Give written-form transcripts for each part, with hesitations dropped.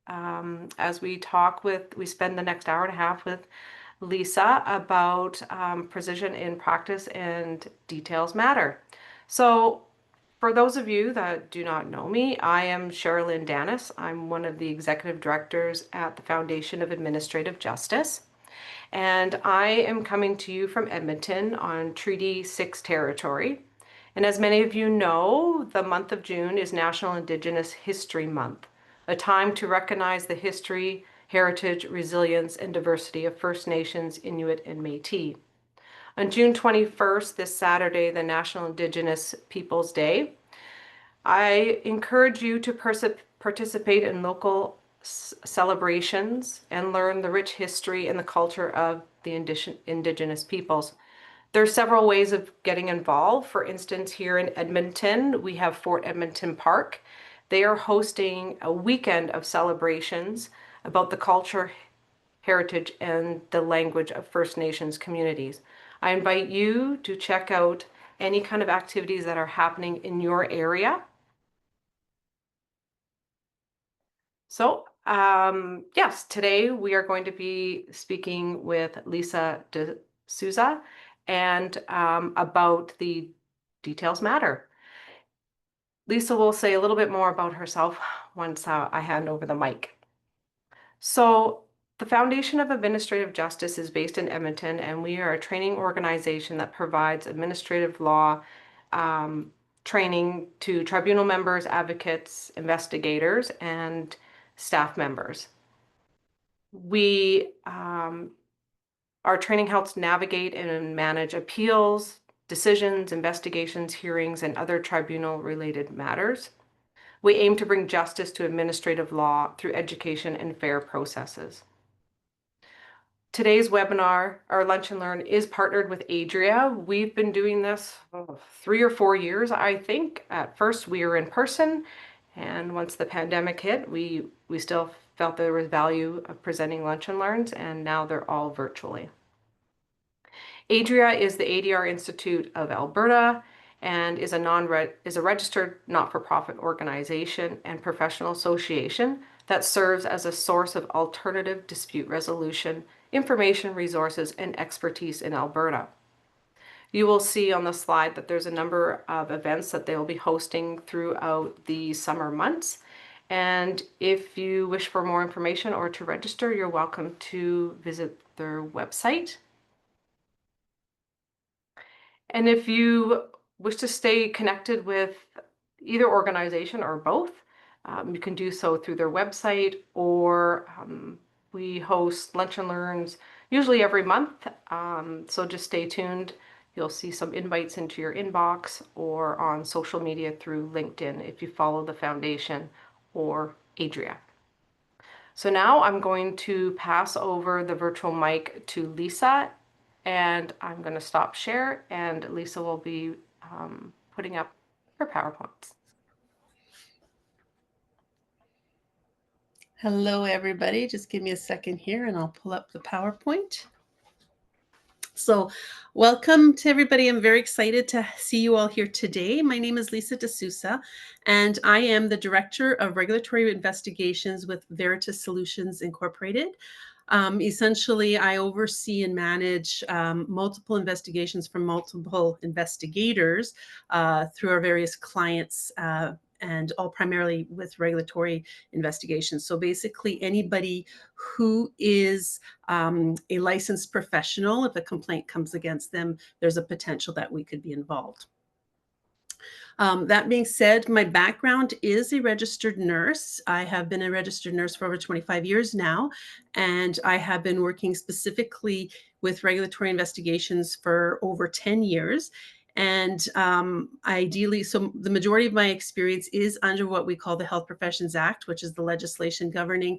as we spend the next hour and a half with Lisa about precision in practice and details matter. So for those of you that do not know me, I am Sherilyn Danis. I'm one of the executive directors at the Foundation of Administrative Justice. And I am coming to you from Edmonton on Treaty 6 territory. And as many of you know, the month of June is National Indigenous History Month, a time to recognize the history, heritage, resilience, and diversity of First Nations, Inuit, and Métis. On June 21st, this Saturday, the National Indigenous Peoples Day, I encourage you to participate in local celebrations and learn the rich history and the culture of the Indigenous peoples. There are several ways of getting involved. For instance, here in Edmonton, we have Fort Edmonton Park. They are hosting a weekend of celebrations about the culture, heritage, and the language of First Nations communities. I invite you to check out any kind of activities that are happening in your area. So, yes, today we are going to be speaking with Lisa de Sousa and about the details matter. Lisa will say a little bit more about herself once I hand over the mic. So, the Foundation of Administrative Justice is based in Edmonton, and we are a training organization that provides administrative law training to tribunal members, advocates, investigators, and staff members. Our training helps navigate and manage appeals, decisions, investigations, hearings, and other tribunal-related matters. We aim to bring justice to administrative law through education and fair processes. Today's webinar, our Lunch and Learn, is partnered with Adria. We've been doing this 3 or 4 years, I think. At first, we were in person, and once the pandemic hit, we still felt there was value of presenting Lunch and Learns, and now they're all virtually. Adria is the ADR Institute of Alberta and is a registered not-for-profit organization and professional association that serves as a source of alternative dispute resolution, information resources, and expertise in Alberta. You will see on the slide that there's a number of events that they will be hosting throughout the summer months. And if you wish for more information or to register, you're welcome to visit their website. And if you wish to stay connected with either organization or both, you can do so through their website, or we host Lunch and Learns usually every month. So just stay tuned. You'll see some invites into your inbox or on social media through LinkedIn if you follow the foundation or Adria. So now I'm going to pass over the virtual mic to Lisa, and I'm going to stop share, and Lisa will be putting up her PowerPoints. Hello, everybody. Just give me a second here and I'll pull up the PowerPoint. So welcome to everybody. I'm very excited to see you all here today. My name is Lisa de Sousa, and I am the Director of Regulatory Investigations with Veritas Solutions Incorporated. Essentially, I oversee and manage multiple investigations from multiple investigators through our various clients, and all primarily with regulatory investigations. So basically, anybody who is a licensed professional, if a complaint comes against them, there's a potential that we could be involved. That being said, my background is a registered nurse. I have been a registered nurse for over 25 years now, and I have been working specifically with regulatory investigations for over 10 years. And ideally, so the majority of my experience is under what we call the Health Professions Act, which is the legislation governing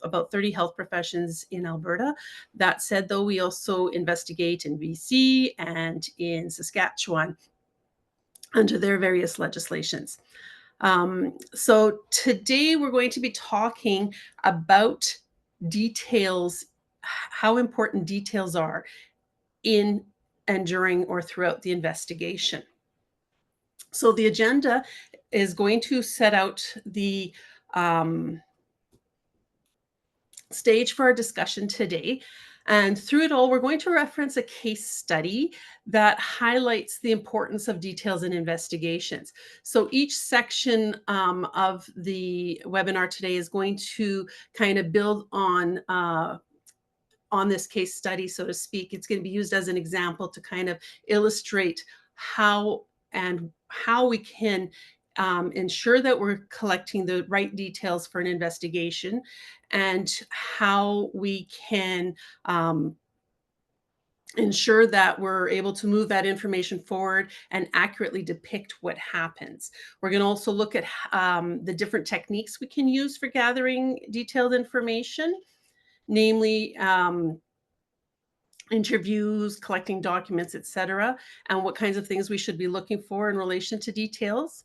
about 30 health professions in Alberta. That said, though, we also investigate in BC and in Saskatchewan under their various legislations. So today we're going to be talking about details, how important details are in and during or throughout the investigation. So the agenda is going to set out the stage for our discussion today. And through it all, we're going to reference a case study that highlights the importance of details in investigations. So each section of the webinar today is going to kind of build on this case study, so to speak. It's going to be used as an example to kind of illustrate how we can ensure that we're collecting the right details for an investigation, and how we can ensure that we're able to move that information forward and accurately depict what happens. We're going to also look at the different techniques we can use for gathering detailed information, namely interviews, collecting documents, etc., and what kinds of things we should be looking for in relation to details.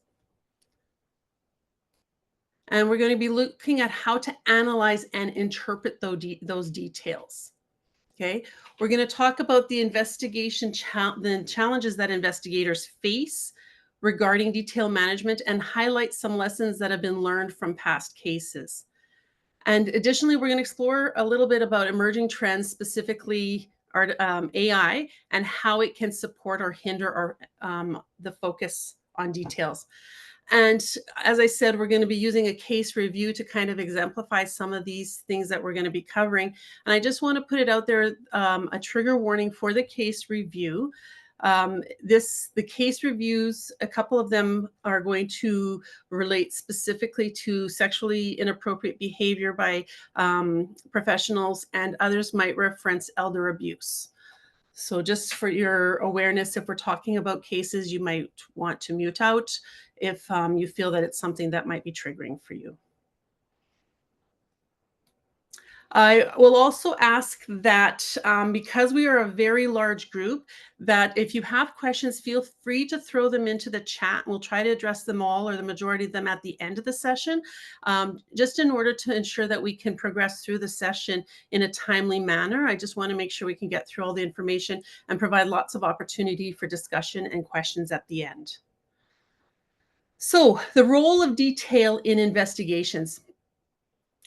And we're going to be looking at how to analyze and interpret those details. Okay, we're going to talk about the investigation the challenges that investigators face regarding detail management, and highlight some lessons that have been learned from past cases. And additionally, we're going to explore a little bit about emerging trends, specifically AI, and how it can support or hinder the focus on details. And as I said, we're going to be using a case review to kind of exemplify some of these things that we're going to be covering. And I just want to put it out there, a trigger warning for the case review. The case reviews, a couple of them are going to relate specifically to sexually inappropriate behavior by professionals, and others might reference elder abuse. So just for your awareness, if we're talking about cases, you might want to mute out if you feel that it's something that might be triggering for you. I will also ask that because we are a very large group, that if you have questions, feel free to throw them into the chat. We'll try to address them all, or the majority of them, at the end of the session, just in order to ensure that we can progress through the session in a timely manner. I just want to make sure we can get through all the information and provide lots of opportunity for discussion and questions at the end. So, the role of detail in investigations.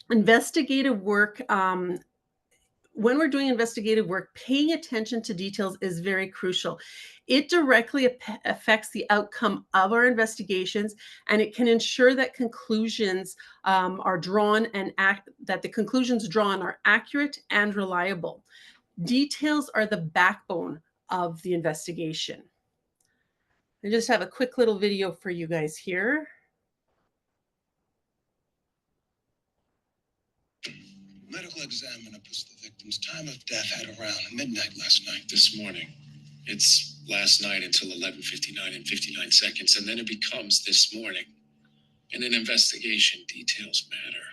Investigative work, when we're doing investigative work, paying attention to details is very crucial. It directly affects the outcome of our investigations, and it can ensure that conclusions are drawn, and that the conclusions drawn are accurate and reliable. Details are the backbone of the investigation. I just have a quick little video for you guys here. Medical examiner puts the victim's time of death at around midnight last night. This morning. It's last night until 11:59 and 59 seconds, and then it becomes this morning. In an investigation, details matter.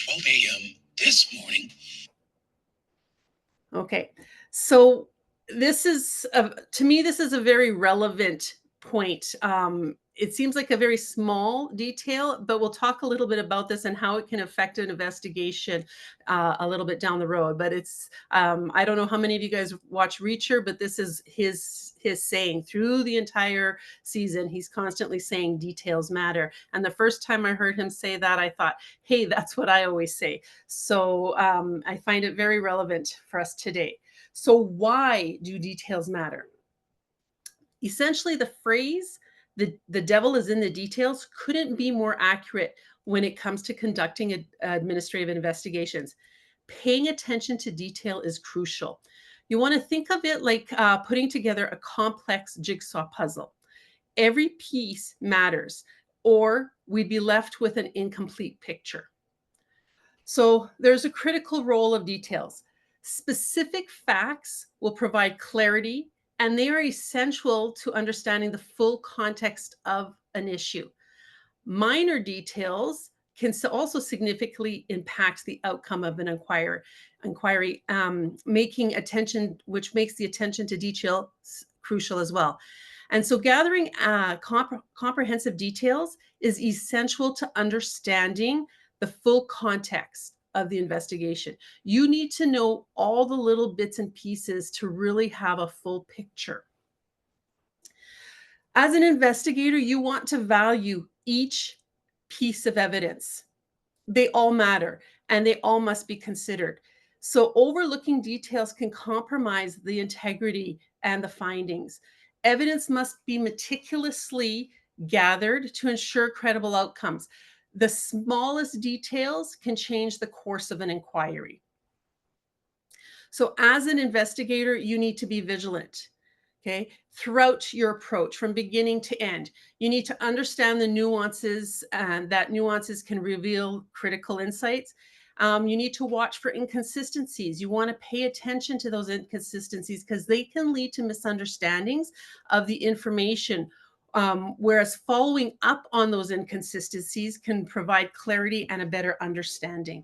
12 a.m. this morning. Okay, so this is, to me, this is a very relevant point. It seems like a very small detail, but we'll talk a little bit about this and how it can affect an investigation a little bit down the road. But it's, I don't know how many of you guys watch Reacher, but this is his saying through the entire season. He's constantly saying details matter. And the first time I heard him say that, I thought, hey, that's what I always say. So I find it very relevant for us today. So why do details matter? Essentially, the phrase, the devil is in the details, couldn't be more accurate when it comes to conducting administrative investigations. Paying attention to detail is crucial. You want to think of it like putting together a complex jigsaw puzzle. Every piece matters, or we'd be left with an incomplete picture. So there's a critical role of details. Specific facts will provide clarity, and they are essential to understanding the full context of an issue. Minor details can also significantly impact the outcome of an inquiry, which makes the attention to detail crucial as well. And so gathering comprehensive details is essential to understanding the full context of the investigation. You need to know all the little bits and pieces to really have a full picture. As an investigator, you want to value each piece of evidence. They all matter. and they all must be considered. So overlooking details can compromise the integrity and the findings. Evidence must be meticulously gathered to ensure credible outcomes. The smallest details can change the course of an inquiry. So as an investigator, you need to be vigilant, okay, throughout your approach from beginning to end. You need to understand the nuances, and that nuances can reveal critical insights. You need to watch for inconsistencies. You want to pay attention to those inconsistencies because they can lead to misunderstandings of the information. Whereas following up on those inconsistencies can provide clarity and a better understanding.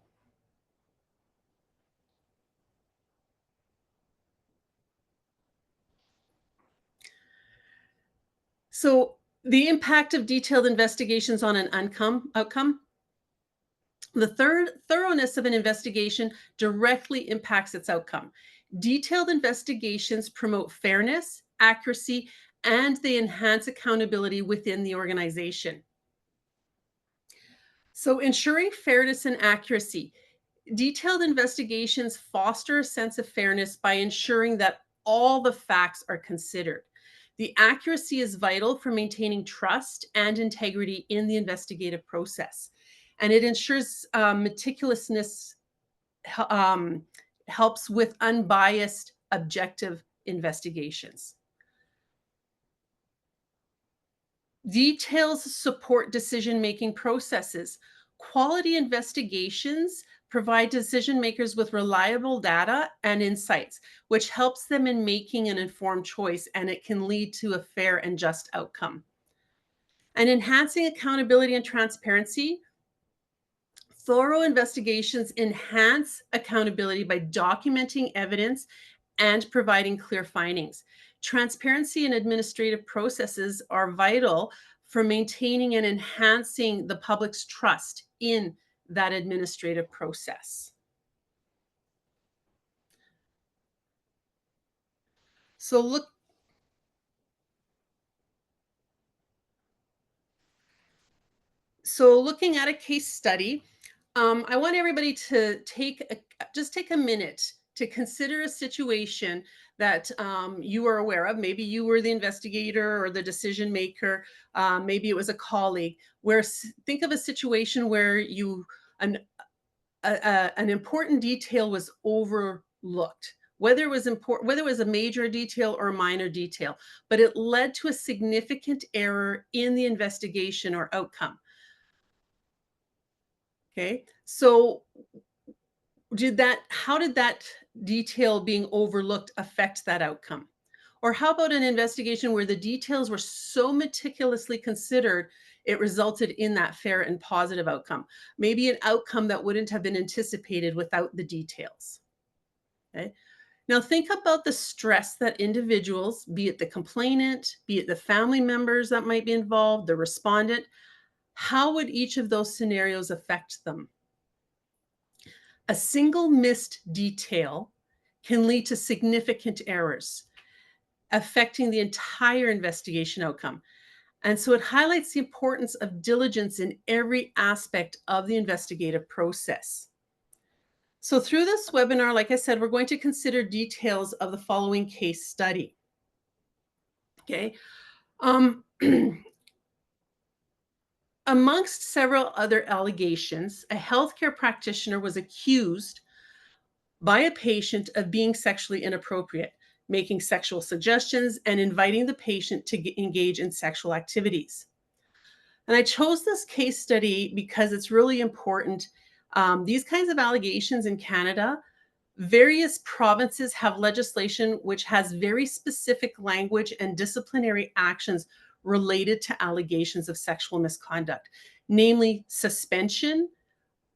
So the impact of detailed investigations on an outcome. The thoroughness of an investigation directly impacts its outcome. Detailed investigations promote fairness, accuracy, and they enhance accountability within the organization. So ensuring fairness and accuracy. Detailed investigations foster a sense of fairness by ensuring that all the facts are considered. The accuracy is vital for maintaining trust and integrity in the investigative process. And it ensures meticulousness, helps with unbiased, objective investigations. Details support decision-making processes. Quality investigations provide decision makers with reliable data and insights, which helps them in making an informed choice, and it can lead to a fair and just outcome. And enhancing accountability and transparency. Thorough investigations enhance accountability by documenting evidence and providing clear findings. Transparency in administrative processes are vital for maintaining and enhancing the public's trust in that administrative process. So looking at a case study, I want everybody to just take a minute to consider a situation that you are aware of. Maybe you were the investigator or the decision maker. Maybe it was a colleague. Think of a situation where an important detail was overlooked. Whether it was a major detail or a minor detail, but it led to a significant error in the investigation or outcome. Okay, so how did that detail being overlooked affect that outcome? Or how about an investigation where the details were so meticulously considered, it resulted in that fair and positive outcome? Maybe an outcome that wouldn't have been anticipated without the details. Okay. Now think about the stress that individuals, be it the complainant, be it the family members that might be involved, the respondent, how would each of those scenarios affect them? A single missed detail can lead to significant errors, affecting the entire investigation outcome. And so it highlights the importance of diligence in every aspect of the investigative process. So through this webinar, like I said, we're going to consider details of the following case study. Okay. Amongst several other allegations, a healthcare practitioner was accused by a patient of being sexually inappropriate, making sexual suggestions, and inviting the patient to engage in sexual activities. And I chose this case study because it's really important. These kinds of allegations in Canada, various provinces have legislation which has very specific language and disciplinary actions related to allegations of sexual misconduct, namely suspension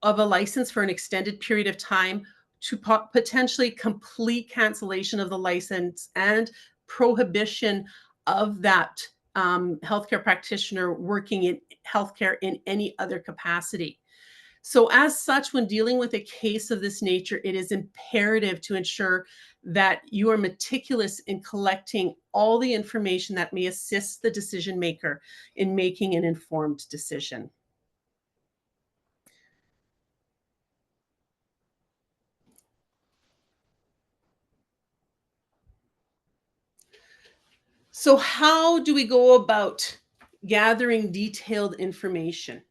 of a license for an extended period of time to potentially complete cancellation of the license and prohibition of that healthcare practitioner working in healthcare in any other capacity. So as such, when dealing with a case of this nature, it is imperative to ensure that you are meticulous in collecting all the information that may assist the decision maker in making an informed decision. So how do we go about gathering detailed information?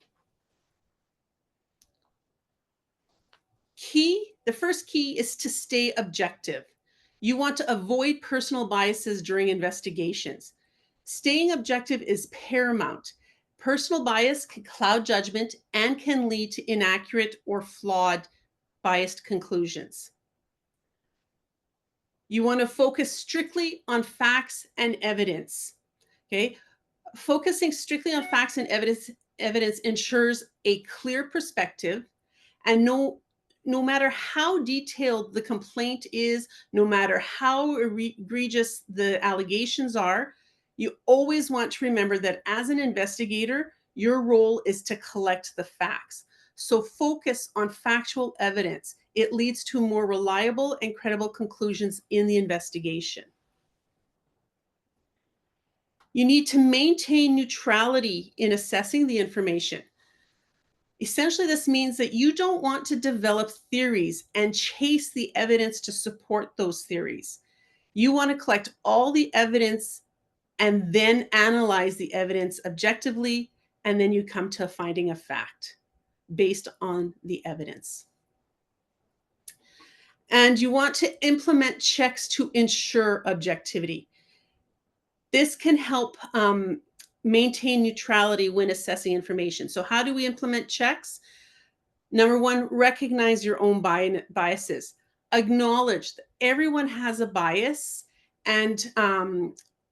The first key is to stay objective. You want to avoid personal biases during investigations. Staying objective is paramount. Personal bias can cloud judgment and can lead to inaccurate or flawed biased conclusions. You want to focus strictly on facts and evidence. Okay? Focusing strictly on facts and evidence ensures a clear perspective, and no matter how detailed the complaint is, no matter how egregious the allegations are, you always want to remember that as an investigator, your role is to collect the facts. So focus on factual evidence. It leads to more reliable and credible conclusions in the investigation. You need to maintain neutrality in assessing the information. Essentially, this means that you don't want to develop theories and chase the evidence to support those theories. You want to collect all the evidence and then analyze the evidence objectively, and then you come to a finding of fact based on the evidence. And you want to implement checks to ensure objectivity. This can help maintain neutrality when assessing information. So how do we implement checks? Number one, recognize your own biases. Acknowledge that everyone has a bias, and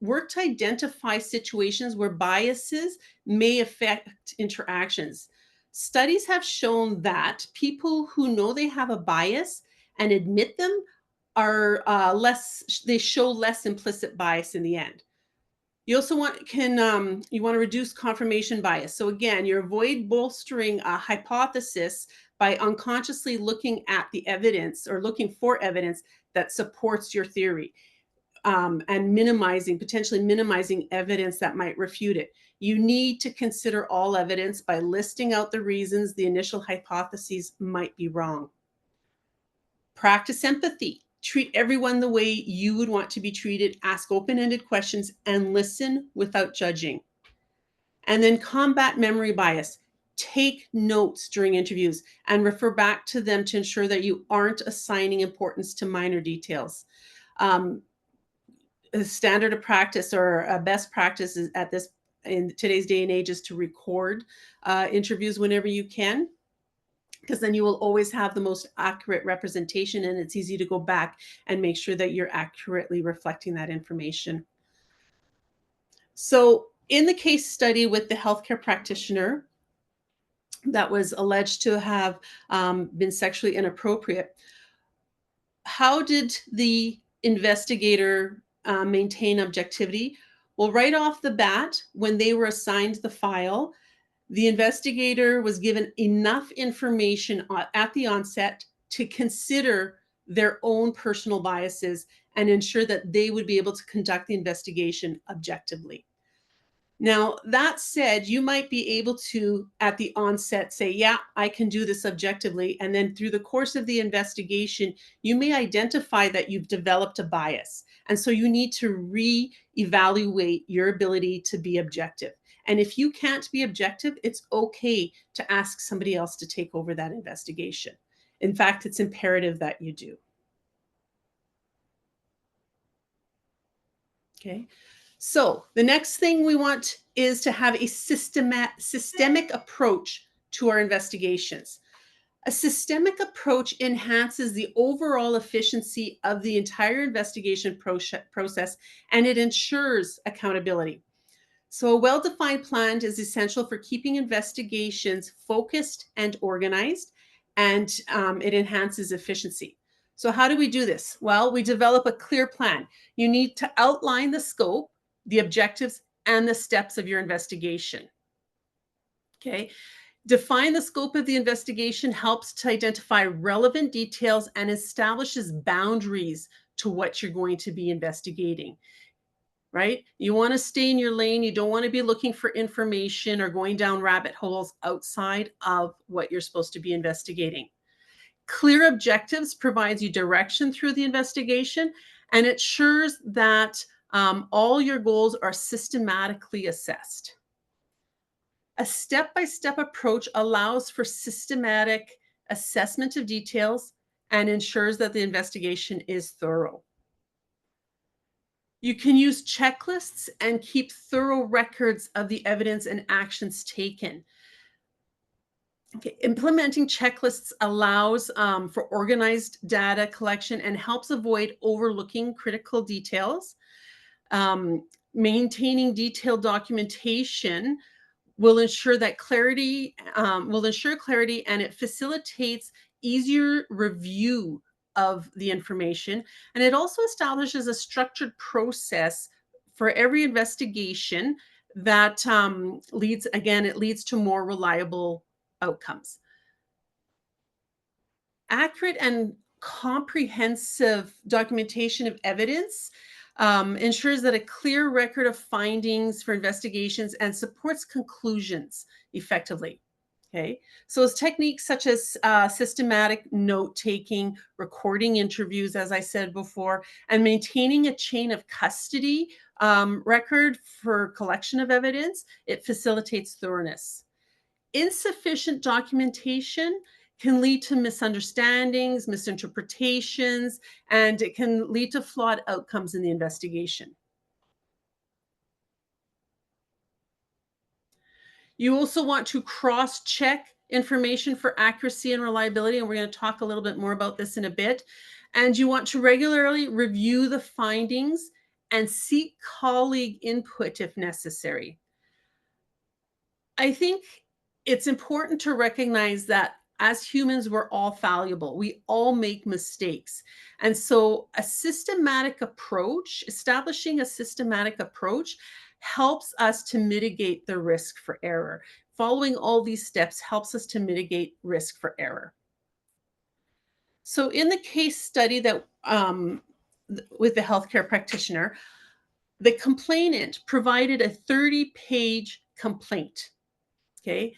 work to identify situations where biases may affect interactions. Studies have shown that people who know they have a bias and admit them are they show less implicit bias in the end. You also want you want to reduce confirmation bias. So again, you avoid bolstering a hypothesis by unconsciously looking at the evidence or looking for evidence that supports your theory, and potentially minimizing evidence that might refute it. You need to consider all evidence by listing out the reasons the initial hypotheses might be wrong. Practice empathy. Treat everyone the way you would want to be treated. Ask open-ended questions and listen without judging. And then combat memory bias. Take notes during interviews and refer back to them to ensure that you aren't assigning importance to minor details. A standard of practice or a best practice is in today's day and age is to record interviews whenever you can, because then you will always have the most accurate representation, and it's easy to go back and make sure that you're accurately reflecting that information. So in the case study with the healthcare practitioner that was alleged to have been sexually inappropriate, how did the investigator maintain objectivity? Well, right off the bat, when they were assigned the file, the investigator was given enough information at the onset to consider their own personal biases and ensure that they would be able to conduct the investigation objectively. Now, that said, you might be able to, at the onset, say, yeah, I can do this objectively. And then through the course of the investigation, you may identify that you've developed a bias. And so you need to re-evaluate your ability to be objective. And if you can't be objective, it's okay to ask somebody else to take over that investigation. In fact, it's imperative that you do. Okay. So the next thing we want is to have a systemic approach to our investigations. A systemic approach enhances the overall efficiency of the entire investigation process, and it ensures accountability. So a well-defined plan is essential for keeping investigations focused and organized, and it enhances efficiency. So how do we do this? Well, we develop a clear plan. You need to outline the scope, the objectives, and the steps of your investigation. Okay. Define the scope of the investigation helps to identify relevant details and establishes boundaries to what you're going to be investigating. Right? You want to stay in your lane. You don't want to be looking for information or going down rabbit holes outside of what you're supposed to be investigating. Clear objectives provides you direction through the investigation, and it ensures that All your goals are systematically assessed. A step-by-step approach allows for systematic assessment of details and ensures that the investigation is thorough. You can use checklists and keep thorough records of the evidence and actions taken. Okay. Implementing checklists allows for organized data collection and helps avoid overlooking critical details. Maintaining detailed documentation will ensure that clarity, and it facilitates easier review of the information. And it also establishes a structured process for every investigation that it leads to more reliable outcomes. Accurate and comprehensive documentation of evidence ensures that a clear record of findings for investigations and supports conclusions effectively. Okay, so it's techniques such as systematic note taking, recording interviews, as I said before, and maintaining a chain of custody record for collection of evidence. It facilitates thoroughness. Insufficient documentation can lead to misunderstandings, misinterpretations, and it can lead to flawed outcomes in the investigation. You also want to cross-check information for accuracy and reliability, and we're going to talk a little bit more about this in a bit. And you want to regularly review the findings and seek colleague input if necessary. I think it's important to recognize that as humans, we're all fallible. We all make mistakes. And so establishing a systematic approach helps us to mitigate the risk for error. Following all these steps helps us to mitigate risk for error. So in the case study that with the healthcare practitioner, the complainant provided a 30-page complaint. Okay,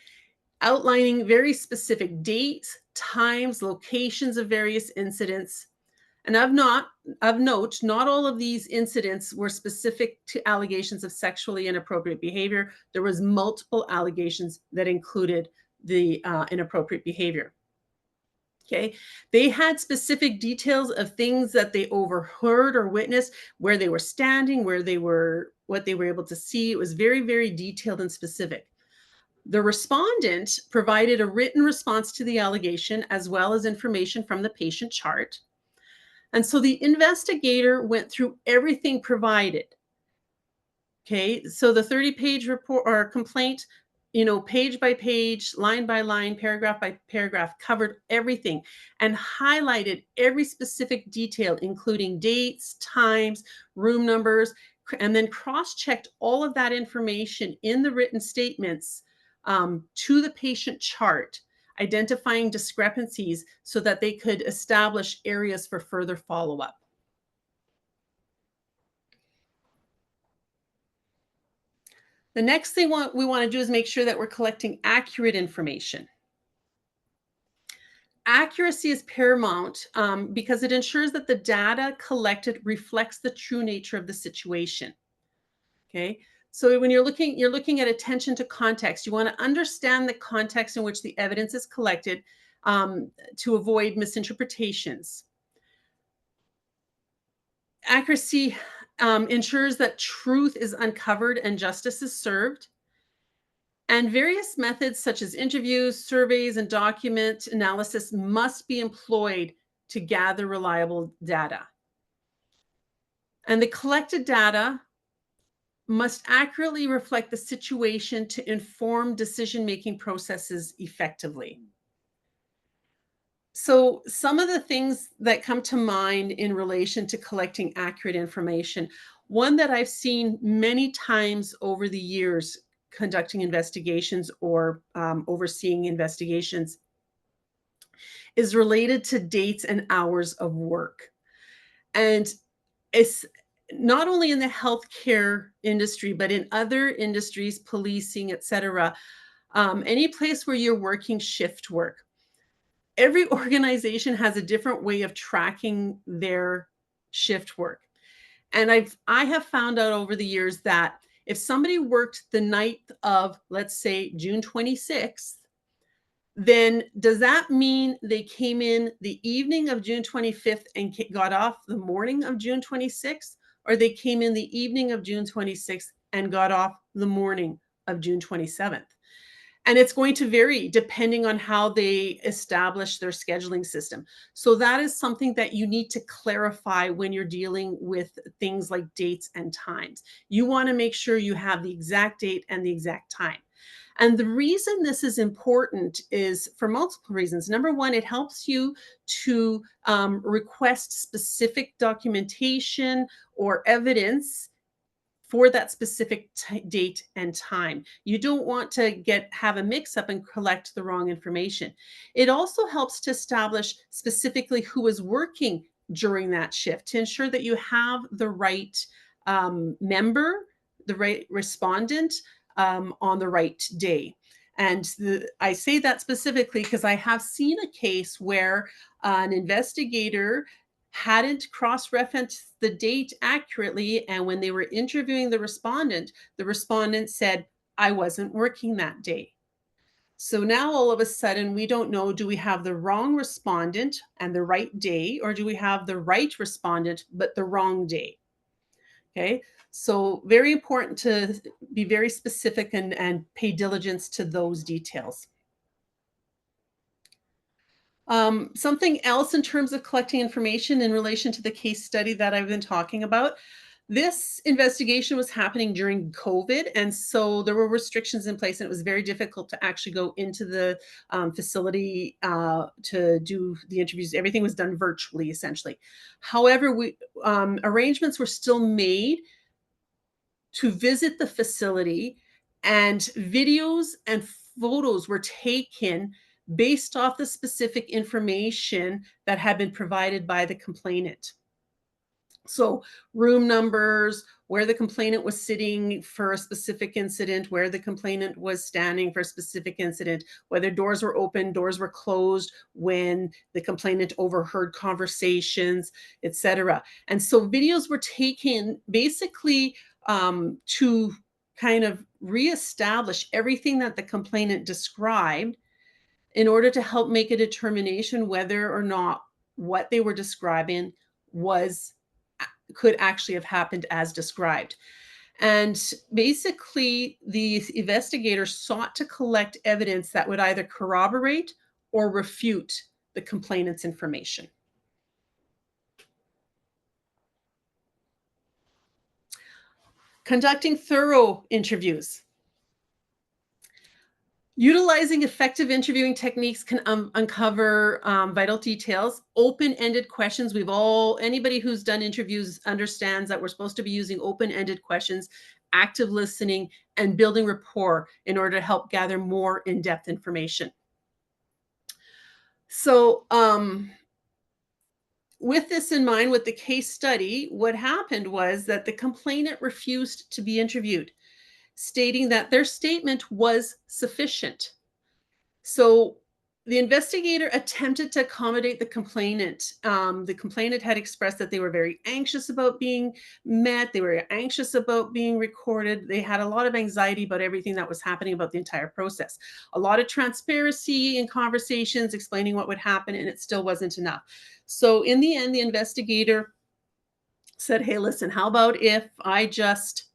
outlining very specific dates, times, locations of various incidents. And of note, not all of these incidents were specific to allegations of sexually inappropriate behavior. There was multiple allegations that included the inappropriate behavior. Okay, they had specific details of things that they overheard or witnessed, where they were standing, what they were able to see. It was very, very detailed and specific. The respondent provided a written response to the allegation as well as information from the patient chart. And so the investigator went through everything provided. Okay, so the 30-page report or complaint, page by page, line by line, paragraph by paragraph, covered everything and highlighted every specific detail, including dates, times, room numbers, and then cross-checked all of that information in the written statements to the patient chart, identifying discrepancies so that they could establish areas for further follow-up. The next thing we want to do is make sure that we're collecting accurate information. Accuracy is paramount because it ensures that the data collected reflects the true nature of the situation. Okay, so when you're looking at attention to context. You want to understand the context in which the evidence is collected to avoid misinterpretations. Accuracy ensures that truth is uncovered and justice is served. And various methods such as interviews, surveys, and document analysis must be employed to gather reliable data. And the collected data must accurately reflect the situation to inform decision-making processes effectively. So some of the things that come to mind in relation to collecting accurate information, one that I've seen many times over the years conducting investigations or overseeing investigations, is related to dates and hours of work. And it's not only in the healthcare industry, but in other industries, policing, etc. Any place where you're working shift work. Every organization has a different way of tracking their shift work. And I have found out over the years that if somebody worked the night of, let's say, June 26th, then does that mean they came in the evening of June 25th and got off the morning of June 26th? Or they came in the evening of June 26th and got off the morning of June 27th? And it's going to vary depending on how they establish their scheduling system. So that is something that you need to clarify when you're dealing with things like dates and times. You want to make sure you have the exact date and the exact time. And the reason this is important is for multiple reasons. Number one, it helps you to request specific documentation or evidence for that specific date and time. You don't want to have a mix up and collect the wrong information. It also helps to establish specifically who is working during that shift to ensure that you have the right member, the right respondent on the right day. And I say that specifically because I have seen a case where an investigator hadn't cross-referenced the date accurately. And when they were interviewing the respondent said, I wasn't working that day. So now all of a sudden, we don't know, do we have the wrong respondent and the right day, or do we have the right respondent, but the wrong day? Okay. So very important to be very specific and pay diligence to those details. Something else in terms of collecting information in relation to the case study that I've been talking about. This investigation was happening during COVID, and so there were restrictions in place, and it was very difficult to actually go into the facility to do the interviews. Everything was done virtually, essentially. However, arrangements were still made to visit the facility, and videos and photos were taken based off the specific information that had been provided by the complainant. So room numbers, where the complainant was sitting for a specific incident, where the complainant was standing for a specific incident, whether doors were open, doors were closed, when the complainant overheard conversations, etc. And so videos were taken basically to kind of reestablish everything that the complainant described in order to help make a determination whether or not what they were describing could actually have happened as described. And basically, the investigator sought to collect evidence that would either corroborate or refute the complainant's information. Conducting thorough interviews. Utilizing effective interviewing techniques can uncover vital details, open-ended questions. Anybody who's done interviews understands that we're supposed to be using open-ended questions, active listening, and building rapport in order to help gather more in-depth information. So with this in mind, with the case study, what happened was that the complainant refused to be interviewed, stating that their statement was sufficient. So the investigator attempted to accommodate the complainant. The complainant had expressed that they were very anxious about being met. They were anxious about being recorded. They had a lot of anxiety about everything that was happening about the entire process. A lot of transparency in conversations, explaining what would happen, and it still wasn't enough. So in the end, the investigator said, hey, listen, how about if I just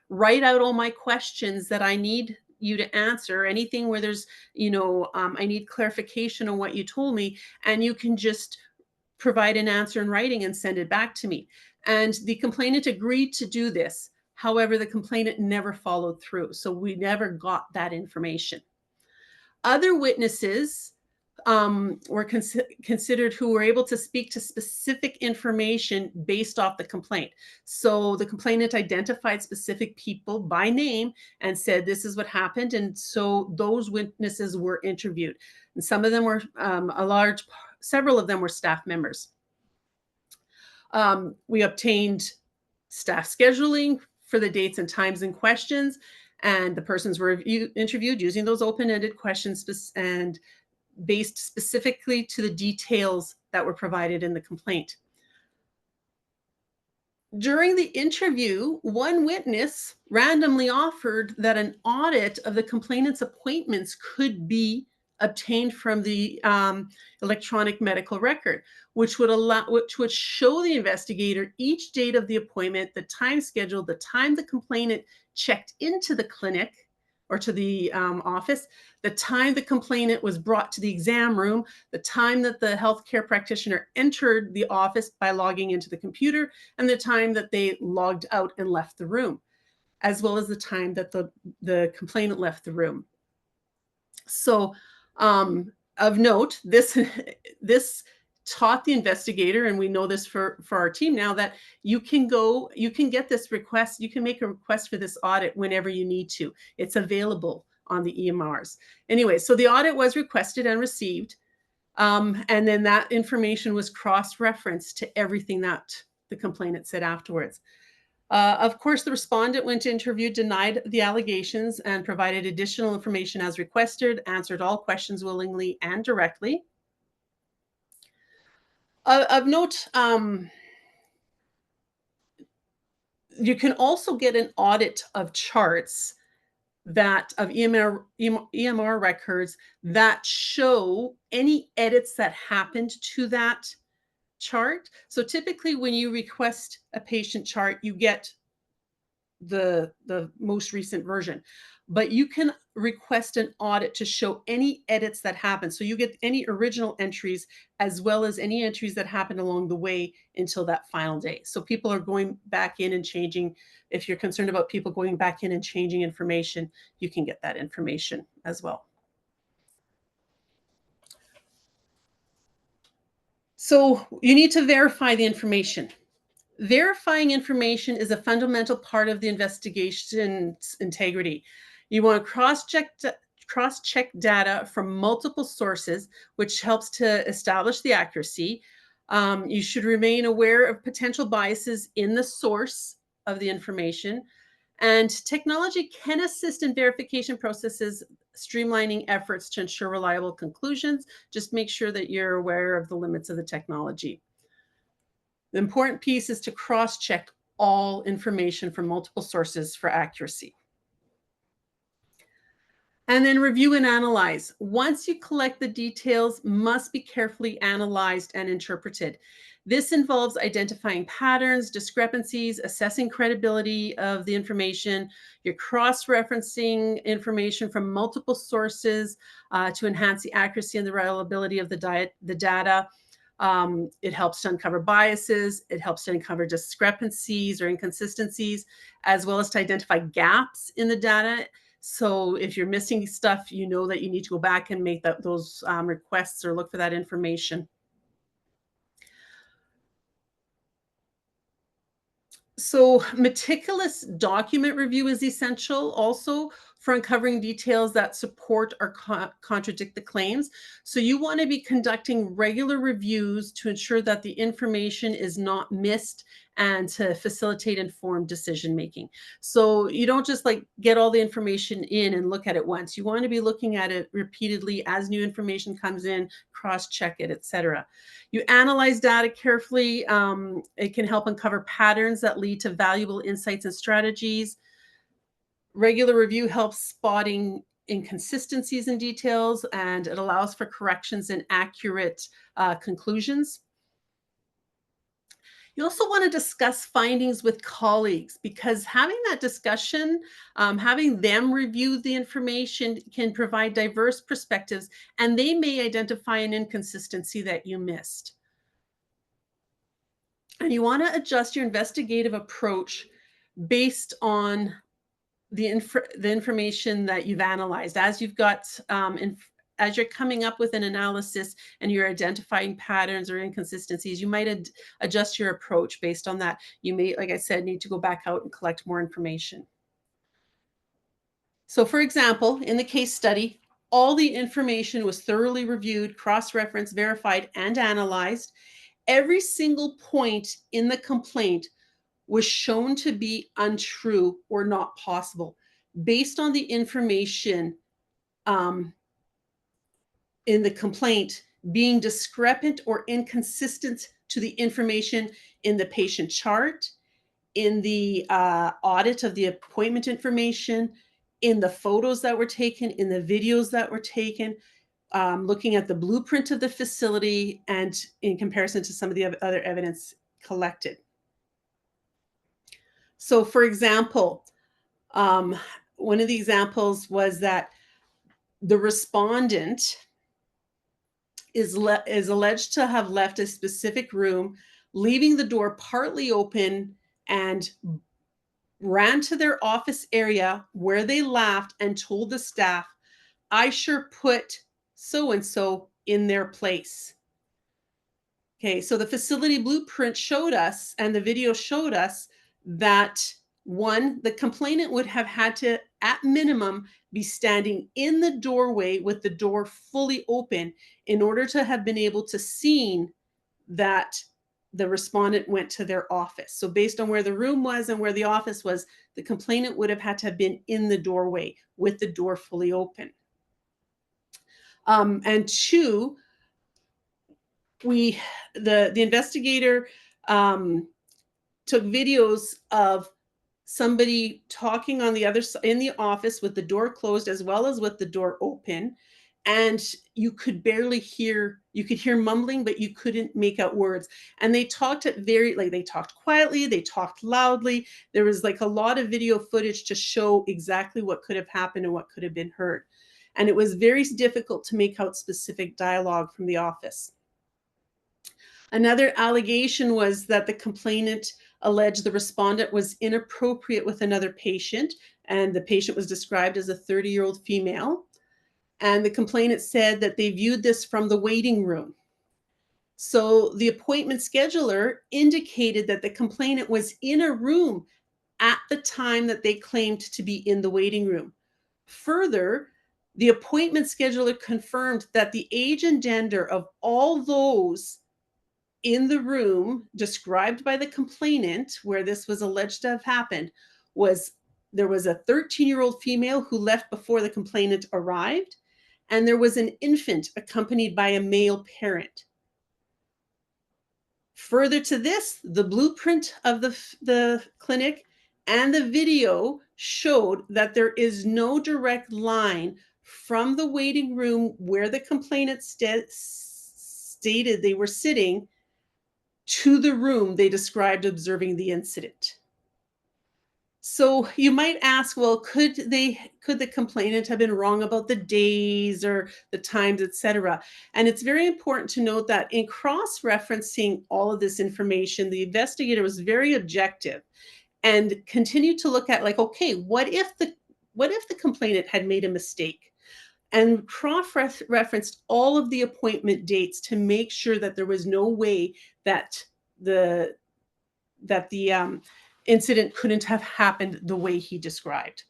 write out all my questions that I need you to answer, anything where there's, I need clarification on what you told me, and you can just provide an answer in writing and send it back to me. And the complainant agreed to do this. However, the complainant never followed through. So we never got that information. Other witnesses were considered who were able to speak to specific information based off the complaint. So the complainant identified specific people by name and said, this is what happened. And so those witnesses were interviewed. And some of them were, several of them were staff members. We obtained staff scheduling for the dates and times in questions, and the persons were interviewed using those open-ended questions and based specifically to the details that were provided in the complaint. During the interview, one witness randomly offered that an audit of the complainant's appointments could be obtained from the electronic medical record, which would show the investigator each date of the appointment, the time schedule, the time the complainant checked into the clinic or to the office, the time the complainant was brought to the exam room, the time that the healthcare practitioner entered the office by logging into the computer, and the time that they logged out and left the room, as well as the time that the complainant left the room. So, of note, this taught the investigator, and we know this for our team now, that you can get this request, you can make a request for this audit whenever you need to. It's available on the EMRs. Anyway, so the audit was requested and received. And then that information was cross-referenced to everything that the complainant said afterwards. Of course, the respondent went to interview, denied the allegations, and provided additional information as requested, answered all questions willingly and directly. Of note, you can also get an audit of charts of EMR records that show any edits that happened to that chart. So typically when you request a patient chart, you get the most recent version, but you can request an audit to show any edits that happen. So you get any original entries as well as any entries that happened along the way until that final day. So people are going back in and changing. If you're concerned about people going back in and changing information, you can get that information as well. So you need to verify the information. Verifying information is a fundamental part of the investigation's integrity. You want to cross-check data from multiple sources, which helps to establish the accuracy. You should remain aware of potential biases in the source of the information. And technology can assist in verification processes, streamlining efforts to ensure reliable conclusions. Just make sure that you're aware of the limits of the technology. The important piece is to cross-check all information from multiple sources for accuracy. And then review and analyze. Once you collect, the details must be carefully analyzed and interpreted. This involves identifying patterns, discrepancies, assessing credibility of the information. You're cross-referencing information from multiple sources to enhance the accuracy and the reliability of the data. It helps to uncover biases. It helps to uncover discrepancies or inconsistencies, as well as to identify gaps in the data. So if you're missing stuff, you know that you need to go back and make those requests or look for that information. So meticulous document review is essential also for uncovering details that support or contradict the claims. So you want to be conducting regular reviews to ensure that the information is not missed and to facilitate informed decision making. So you don't just like get all the information in and look at it once. You want to be looking at it repeatedly as new information comes in, cross-check it, etc. You analyze data carefully. It can help uncover patterns that lead to valuable insights and strategies. Regular review helps spotting inconsistencies in details, and it allows for corrections and accurate conclusions. You also want to discuss findings with colleagues, because having that discussion, having them review the information can provide diverse perspectives, and they may identify an inconsistency that you missed. And you want to adjust your investigative approach based on the information that you've analyzed. As you've got, as you're coming up with an analysis and you're identifying patterns or inconsistencies, you might adjust your approach based on that. You may, like I said, need to go back out and collect more information. So for example, in the case study, all the information was thoroughly reviewed, cross-referenced, verified, and analyzed. Every single point in the complaint was shown to be untrue or not possible based on the information in the complaint being discrepant or inconsistent to the information in the patient chart, in the audit of the appointment information, in the photos that were taken, in the videos that were taken, looking at the blueprint of the facility, and in comparison to some of the other evidence collected. So, for example, one of the examples was that the respondent is alleged to have left a specific room, leaving the door partly open, and ran to their office area where they laughed and told the staff, "I sure put so-and-so in their place." Okay, so the facility blueprint showed us, and the video showed us that one, the complainant would have had to, at minimum, be standing in the doorway with the door fully open in order to have been able to seen that the respondent went to their office. So based on where the room was and where the office was, the complainant would have had to have been in the doorway with the door fully open. And two, the investigator took videos of somebody talking on the other side in the office with the door closed as well as with the door open, and you could barely hear, you could hear mumbling, but you couldn't make out words. And they talked at they talked quietly, they talked loudly. There was like a lot of video footage to show exactly what could have happened and what could have been heard. And it was very difficult to make out specific dialogue from the office. Another allegation was that the complainant alleged the respondent was inappropriate with another patient, and the patient was described as a 30-year-old female. And the complainant said that they viewed this from the waiting room. So the appointment scheduler indicated that the complainant was in a room at the time that they claimed to be in the waiting room. Further, the appointment scheduler confirmed that the age and gender of all those in the room described by the complainant where this was alleged to have happened was, there was a 13-year-old female who left before the complainant arrived, and there was an infant accompanied by a male parent. Further to this, the blueprint of the clinic and the video showed that there is no direct line from the waiting room where the complainant stated they were sitting to the room they described observing the incident. So you might ask, well, could the complainant have been wrong about the days or the times, etc.? And it's very important to note that in cross-referencing all of this information, the investigator was very objective and continued to look at, like, okay, what if the complainant had made a mistake? And cross-referenced all of the appointment dates to make sure that there was no way that the incident couldn't have happened the way he described.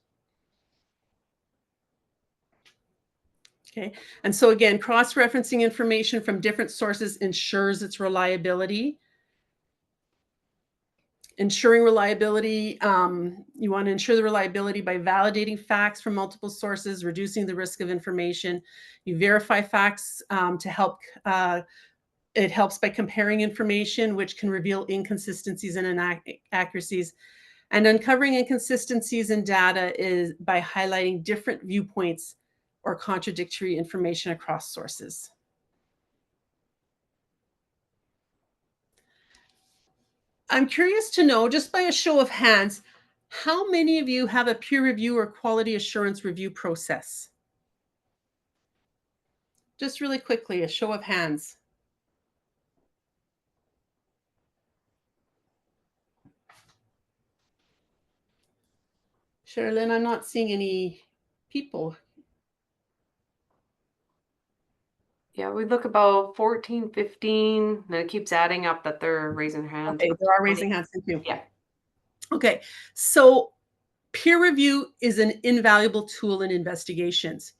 Okay, and so again, cross-referencing information from different sources ensures its reliability. Ensuring reliability, you want to ensure the reliability by validating facts from multiple sources, reducing the risk of information. You verify facts to help. It helps by comparing information, which can reveal inconsistencies and inaccuracies. And uncovering inconsistencies in data is by highlighting different viewpoints or contradictory information across sources. I'm curious to know, just by a show of hands, how many of you have a peer review or quality assurance review process? Just really quickly, a show of hands. Sherilyn, I'm not seeing any people. Yeah, we look about 14, 15, and it keeps adding up that they're raising their hands. Okay, there are raising hands. Thank you. Yeah. Okay, so peer review is an invaluable tool in investigations.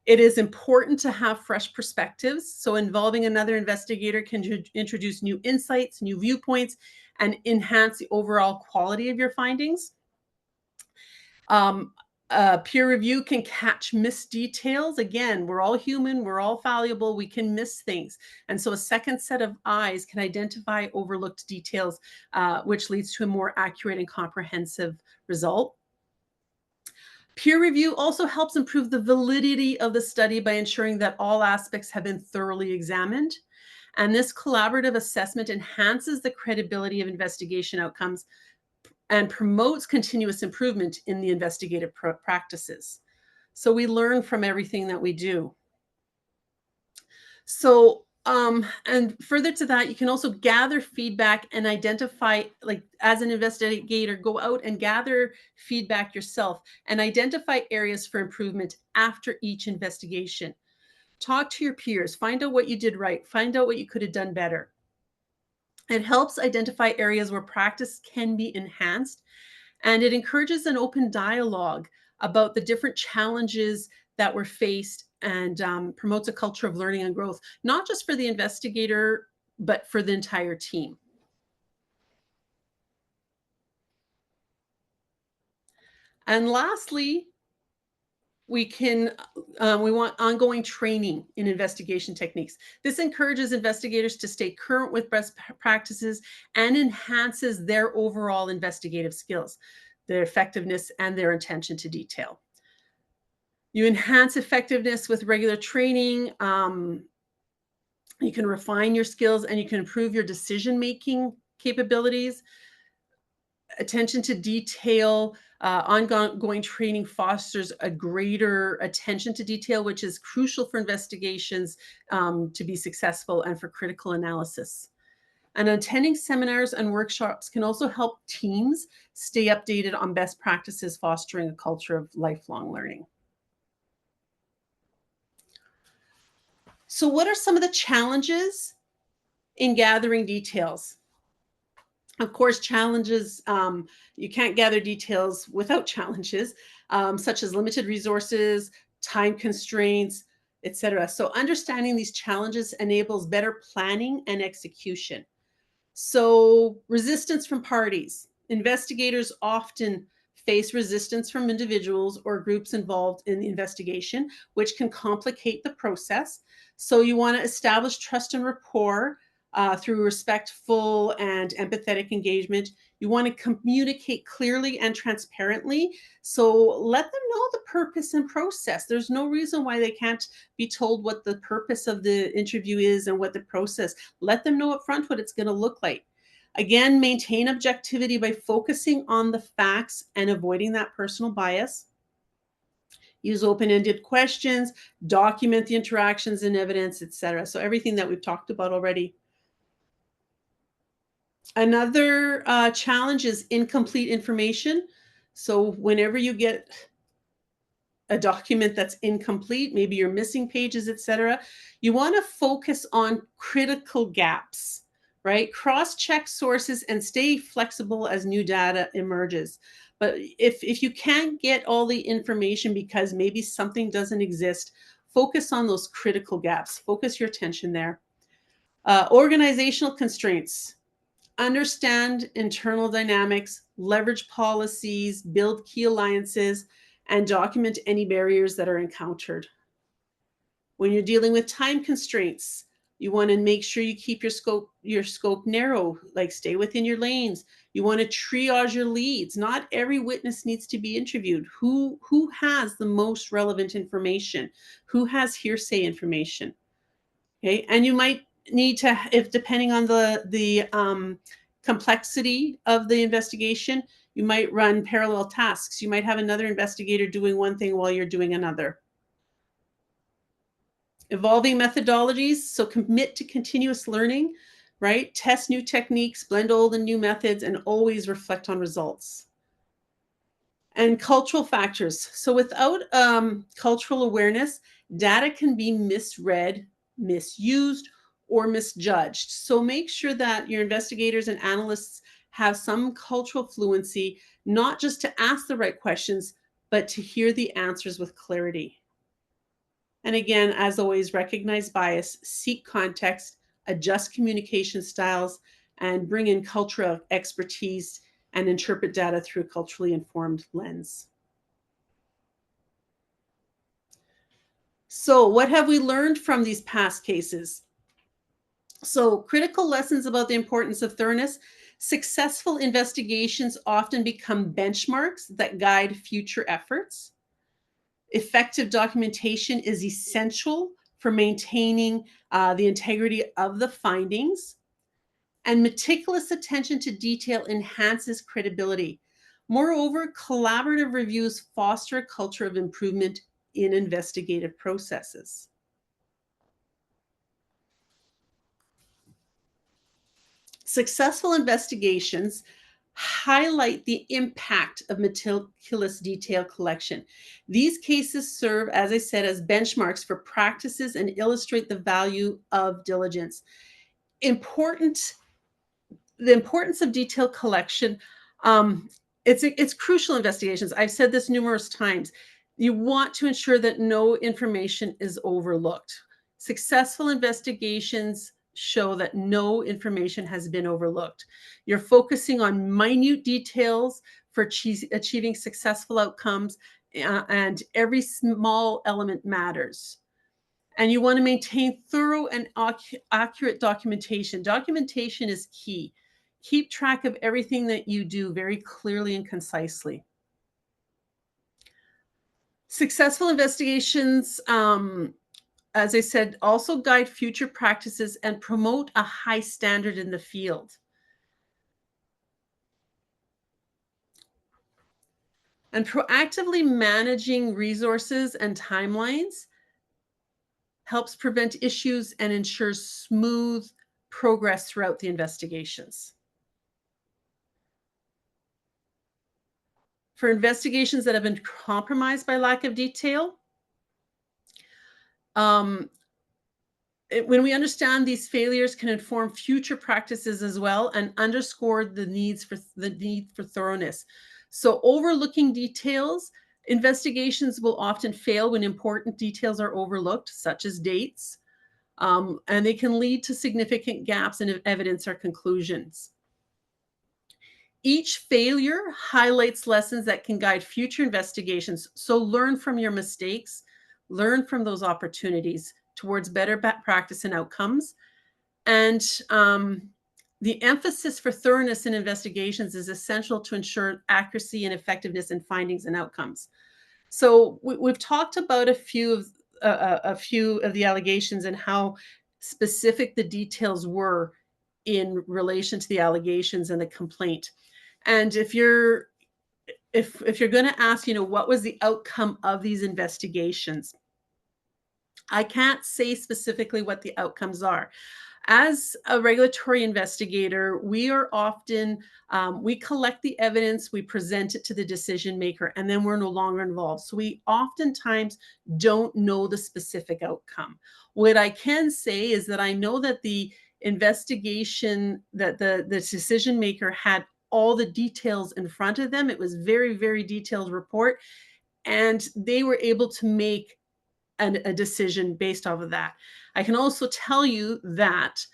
It is important to have fresh perspectives. So involving another investigator can introduce new insights, new viewpoints, and enhance the overall quality of your findings. Peer review can catch missed details. Again, we're all human, we're all fallible, we can miss things. And so a second set of eyes can identify overlooked details, which leads to a more accurate and comprehensive result. Peer review also helps improve the validity of the study by ensuring that all aspects have been thoroughly examined. And this collaborative assessment enhances the credibility of investigation outcomes and promotes continuous improvement in the investigative practices. So we learn from everything that we do. So, and further to that, you can also gather feedback and identify, like as an investigator, go out and gather feedback yourself and identify areas for improvement after each investigation. Talk to your peers, find out what you did right, find out what you could have done better. It helps identify areas where practice can be enhanced, and it encourages an open dialogue about the different challenges that were faced, and promotes a culture of learning and growth, not just for the investigator, but for the entire team. And lastly, we want ongoing training in investigation techniques. This encourages investigators to stay current with best practices and enhances their overall investigative skills, their effectiveness, and their attention to detail. You enhance effectiveness with regular training. You can refine your skills and you can improve your decision-making capabilities. Attention to detail, ongoing training fosters a greater attention to detail, which is crucial for investigations to be successful and for critical analysis. And attending seminars and workshops can also help teams stay updated on best practices, fostering a culture of lifelong learning. So what are some of the challenges in gathering details? Of course, challenges, you can't gather details without challenges, such as limited resources, time constraints, etc. So understanding these challenges enables better planning and execution. So resistance from parties. Investigators often face resistance from individuals or groups involved in the investigation, which can complicate the process. So you want to establish trust and rapport through respectful and empathetic engagement. You want to communicate clearly and transparently. So let them know the purpose and process. There's no reason why they can't be told what the purpose of the interview is and what the process. Let them know up front what it's going to look like. Again, maintain objectivity by focusing on the facts and avoiding that personal bias. Use open-ended questions, document the interactions and evidence, etc. So everything that we've talked about already. Another challenge is incomplete information. So whenever you get a document that's incomplete, maybe you're missing pages, etc., you want to focus on critical gaps, right? Cross-check sources and stay flexible as new data emerges. But if you can't get all the information because maybe something doesn't exist, focus on those critical gaps. Focus your attention there. Organizational constraints. Understand internal dynamics, leverage policies, build key alliances, and document any barriers that are encountered. When you're dealing with time constraints, you want to make sure you keep your scope narrow, like stay within your lanes. You want to triage your leads. Not every witness needs to be interviewed. Who has the most relevant information? Who has hearsay information? Okay, and you might need to, if depending on the complexity of the investigation, you might run parallel tasks. You might have another investigator doing one thing while you're doing another. Evolving methodologies, so commit to continuous learning, right? Test new techniques, blend old and new methods, and always reflect on results. And cultural factors. So without cultural awareness, data can be misread, misused, or misjudged. So make sure that your investigators and analysts have some cultural fluency, not just to ask the right questions, but to hear the answers with clarity. And again, as always, recognize bias, seek context, adjust communication styles, and bring in cultural expertise and interpret data through a culturally informed lens. So what have we learned from these past cases? So critical lessons about the importance of thoroughness. Successful investigations often become benchmarks that guide future efforts. Effective documentation is essential for maintaining the integrity of the findings, and meticulous attention to detail enhances credibility. Moreover, collaborative reviews foster a culture of improvement in investigative processes. Successful investigations highlight the impact of meticulous detail collection. These cases serve, as I said, as benchmarks for practices and illustrate the value of diligence. Important The importance of detailed collection. It's crucial investigations. I've said this numerous times. You want to ensure that no information is overlooked. Successful investigations show that no information has been overlooked. You're focusing on minute details for achieving successful outcomes, and every small element matters. And you want to maintain thorough and accurate documentation. Documentation is key. Keep track of everything that you do very clearly and concisely. Successful investigations, as I said, also guide future practices and promote a high standard in the field. And proactively managing resources and timelines helps prevent issues and ensures smooth progress throughout the investigations. For investigations that have been compromised by lack of detail, when we understand these failures can inform future practices as well and underscore the need for thoroughness. So overlooking details, investigations will often fail when important details are overlooked, such as dates, and they can lead to significant gaps in evidence or conclusions. Each failure highlights lessons that can guide future investigations. So learn from your mistakes, learn from those opportunities towards better practice and outcomes. And the emphasis for thoroughness in investigations is essential to ensure accuracy and effectiveness in findings and outcomes. So we've talked about a few of the allegations and how specific the details were in relation to the allegations and the complaint. And if you're going to ask, what was the outcome of these investigations? I can't say specifically what the outcomes are. As a regulatory investigator, we are often, we collect the evidence, we present it to the decision maker, and then we're no longer involved. So we oftentimes don't know the specific outcome. What I can say is that I know that the investigation, that the decision maker had all the details in front of them. It was very, very detailed report, and they were able to make a decision based off of that. I can also tell you that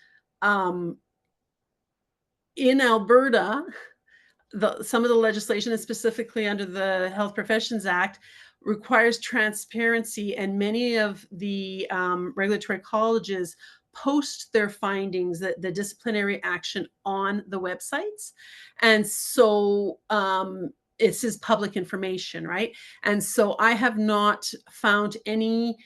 in Alberta, some of the legislation, and specifically under the Health Professions Act, requires transparency, and many of the regulatory colleges post their findings, the disciplinary action, on the websites. And so this is public information, right? And so I have not found any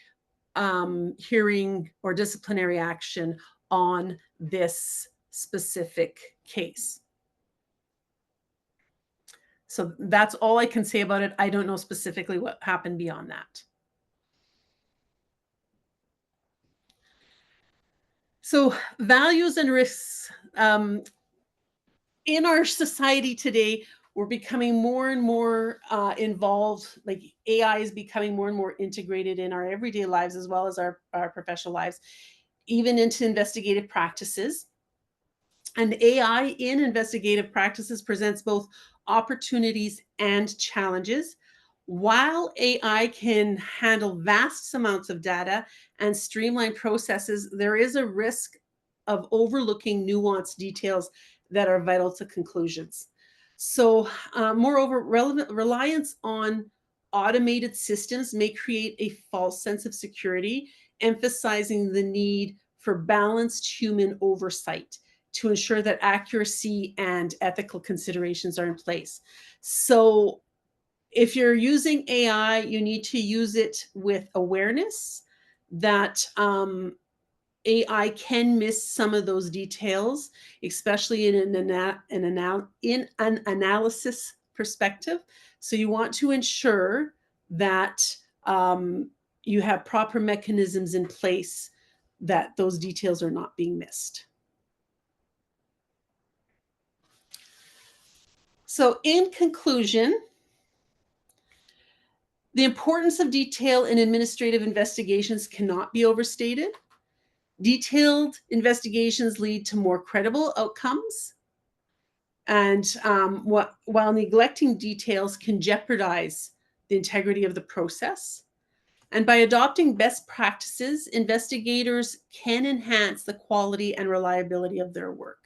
hearing or disciplinary action on this specific case. So that's all I can say about it. I don't know specifically what happened beyond that. So values and risks. In our society today, we're becoming more and more involved. Like AI is becoming more and more integrated in our everyday lives as well as our professional lives, even into investigative practices. And AI in investigative practices presents both opportunities and challenges. While AI can handle vast amounts of data and streamline processes, there is a risk of overlooking nuanced details that are vital to conclusions. So, moreover, reliance on automated systems may create a false sense of security, emphasizing the need for balanced human oversight to ensure that accuracy and ethical considerations are in place. So if you're using AI, you need to use it with awareness that AI can miss some of those details, especially in an analysis perspective. So you want to ensure that you have proper mechanisms in place that those details are not being missed. So in conclusion, the importance of detail in administrative investigations cannot be overstated. Detailed investigations lead to more credible outcomes. And while neglecting details can jeopardize the integrity of the process. And by adopting best practices, investigators can enhance the quality and reliability of their work.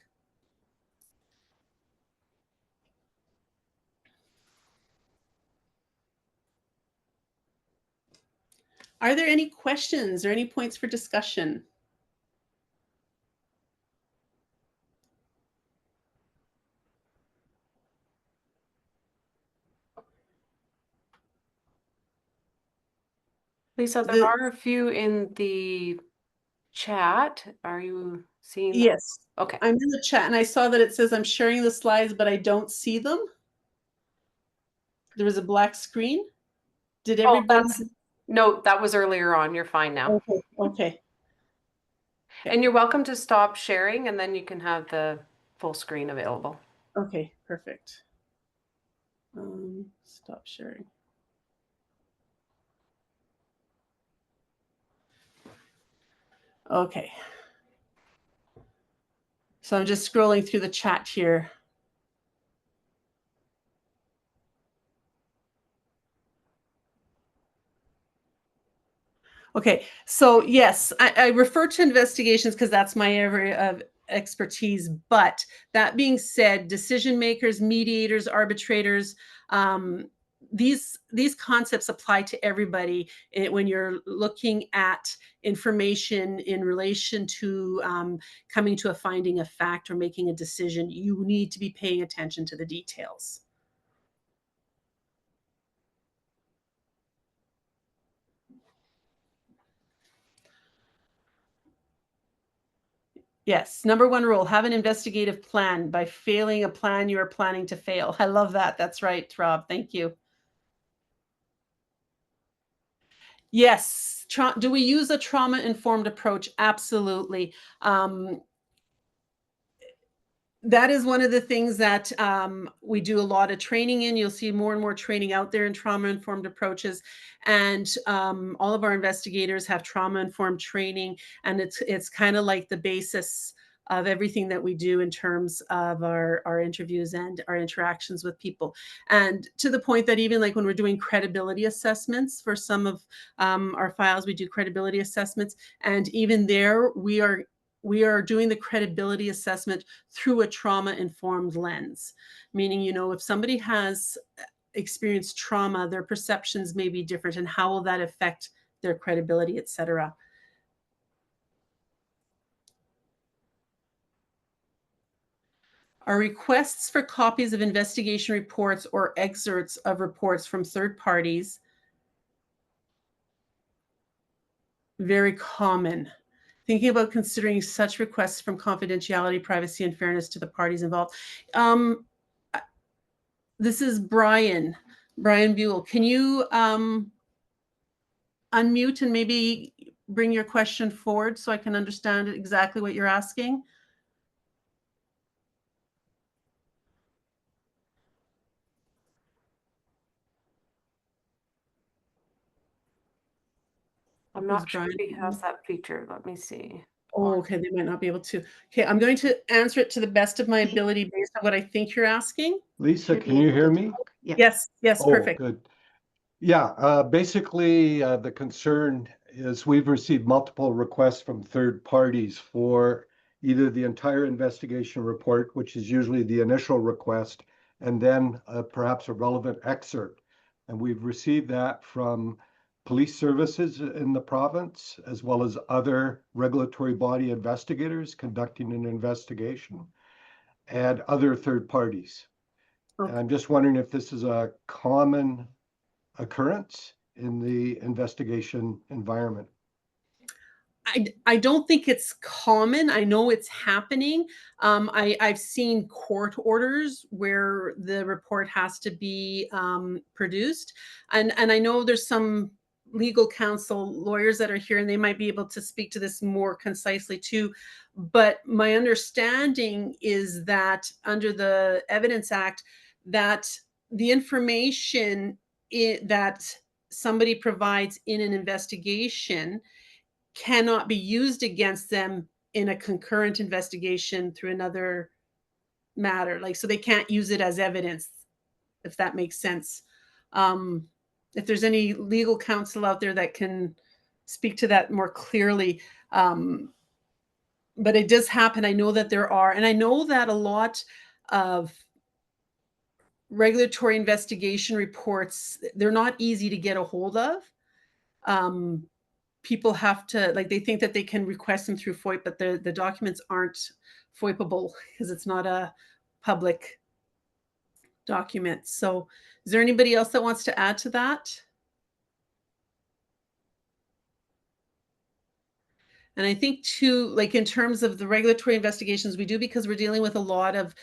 Are there any questions or any points for discussion? Lisa, there are a few in the chat. Are you seeing that? Yes. Okay. I'm in the chat and I saw that it says I'm sharing the slides, but I don't see them. There was a black screen. Did everybody? No, that was earlier on. You're fine now. Okay. Okay. And you're welcome to stop sharing and then you can have the full screen available. Okay, perfect. Stop sharing. Okay. So I'm just scrolling through the chat here. Okay, so yes, I refer to investigations because that's my area of expertise. But that being said, decision makers, mediators, arbitrators, these concepts apply to everybody when you're looking at information in relation to coming to a finding of fact or making a decision. You need to be paying attention to the details. Yes. Number one rule, have an investigative plan. By failing a plan, you are planning to fail. I love that. That's right, Rob. Thank you. Yes. Do we use a trauma-informed approach? Absolutely. That is one of the things that we do a lot of training in. You'll see more and more training out there in trauma-informed approaches. And all of our investigators have trauma-informed training. And it's kind of like the basis of everything that we do in terms of our interviews and our interactions with people. And to the point that even like when we're doing credibility assessments for some of our files, we do credibility assessments. And even there, we are doing the credibility assessment through a trauma-informed lens, meaning, if somebody has experienced trauma, their perceptions may be different, and how will that affect their credibility, etc. Are requests for copies of investigation reports or excerpts of reports from third parties very common? Thinking about considering such requests from confidentiality, privacy, and fairness to the parties involved. This is Brian Buell. Can you unmute and maybe bring your question forward so I can understand exactly what you're asking? I'm not sure if he has that feature. Let me see. Oh, okay, they might not be able to. Okay, I'm going to answer it to the best of my ability based on what I think you're asking. Lisa, can you hear me? Yes, perfect. Oh, good. Yeah, basically, the concern is we've received multiple requests from third parties for either the entire investigation report, which is usually the initial request, and then perhaps a relevant excerpt. And we've received that from police services in the province, as well as other regulatory body investigators conducting an investigation and other third parties. And I'm just wondering if this is a common occurrence in the investigation environment. I don't think it's common. I know it's happening. I've seen court orders where the report has to be produced. And I know there's some legal counsel lawyers that are here and they might be able to speak to this more concisely too. But my understanding is that under the Evidence Act, that the information that somebody provides in an investigation cannot be used against them in a concurrent investigation through another matter. Like, so they can't use it as evidence, if that makes sense. If there's any legal counsel out there that can speak to that more clearly. But it does happen. I know that there are, and I know that a lot of regulatory investigation reports, they're not easy to get a hold of. People have to, like, they think that they can request them through FOIP, but the documents aren't FOIPable because it's not a public document. So is there anybody else that wants to add to that? And I think too, like in terms of the regulatory investigations we do, because we're dealing with a lot of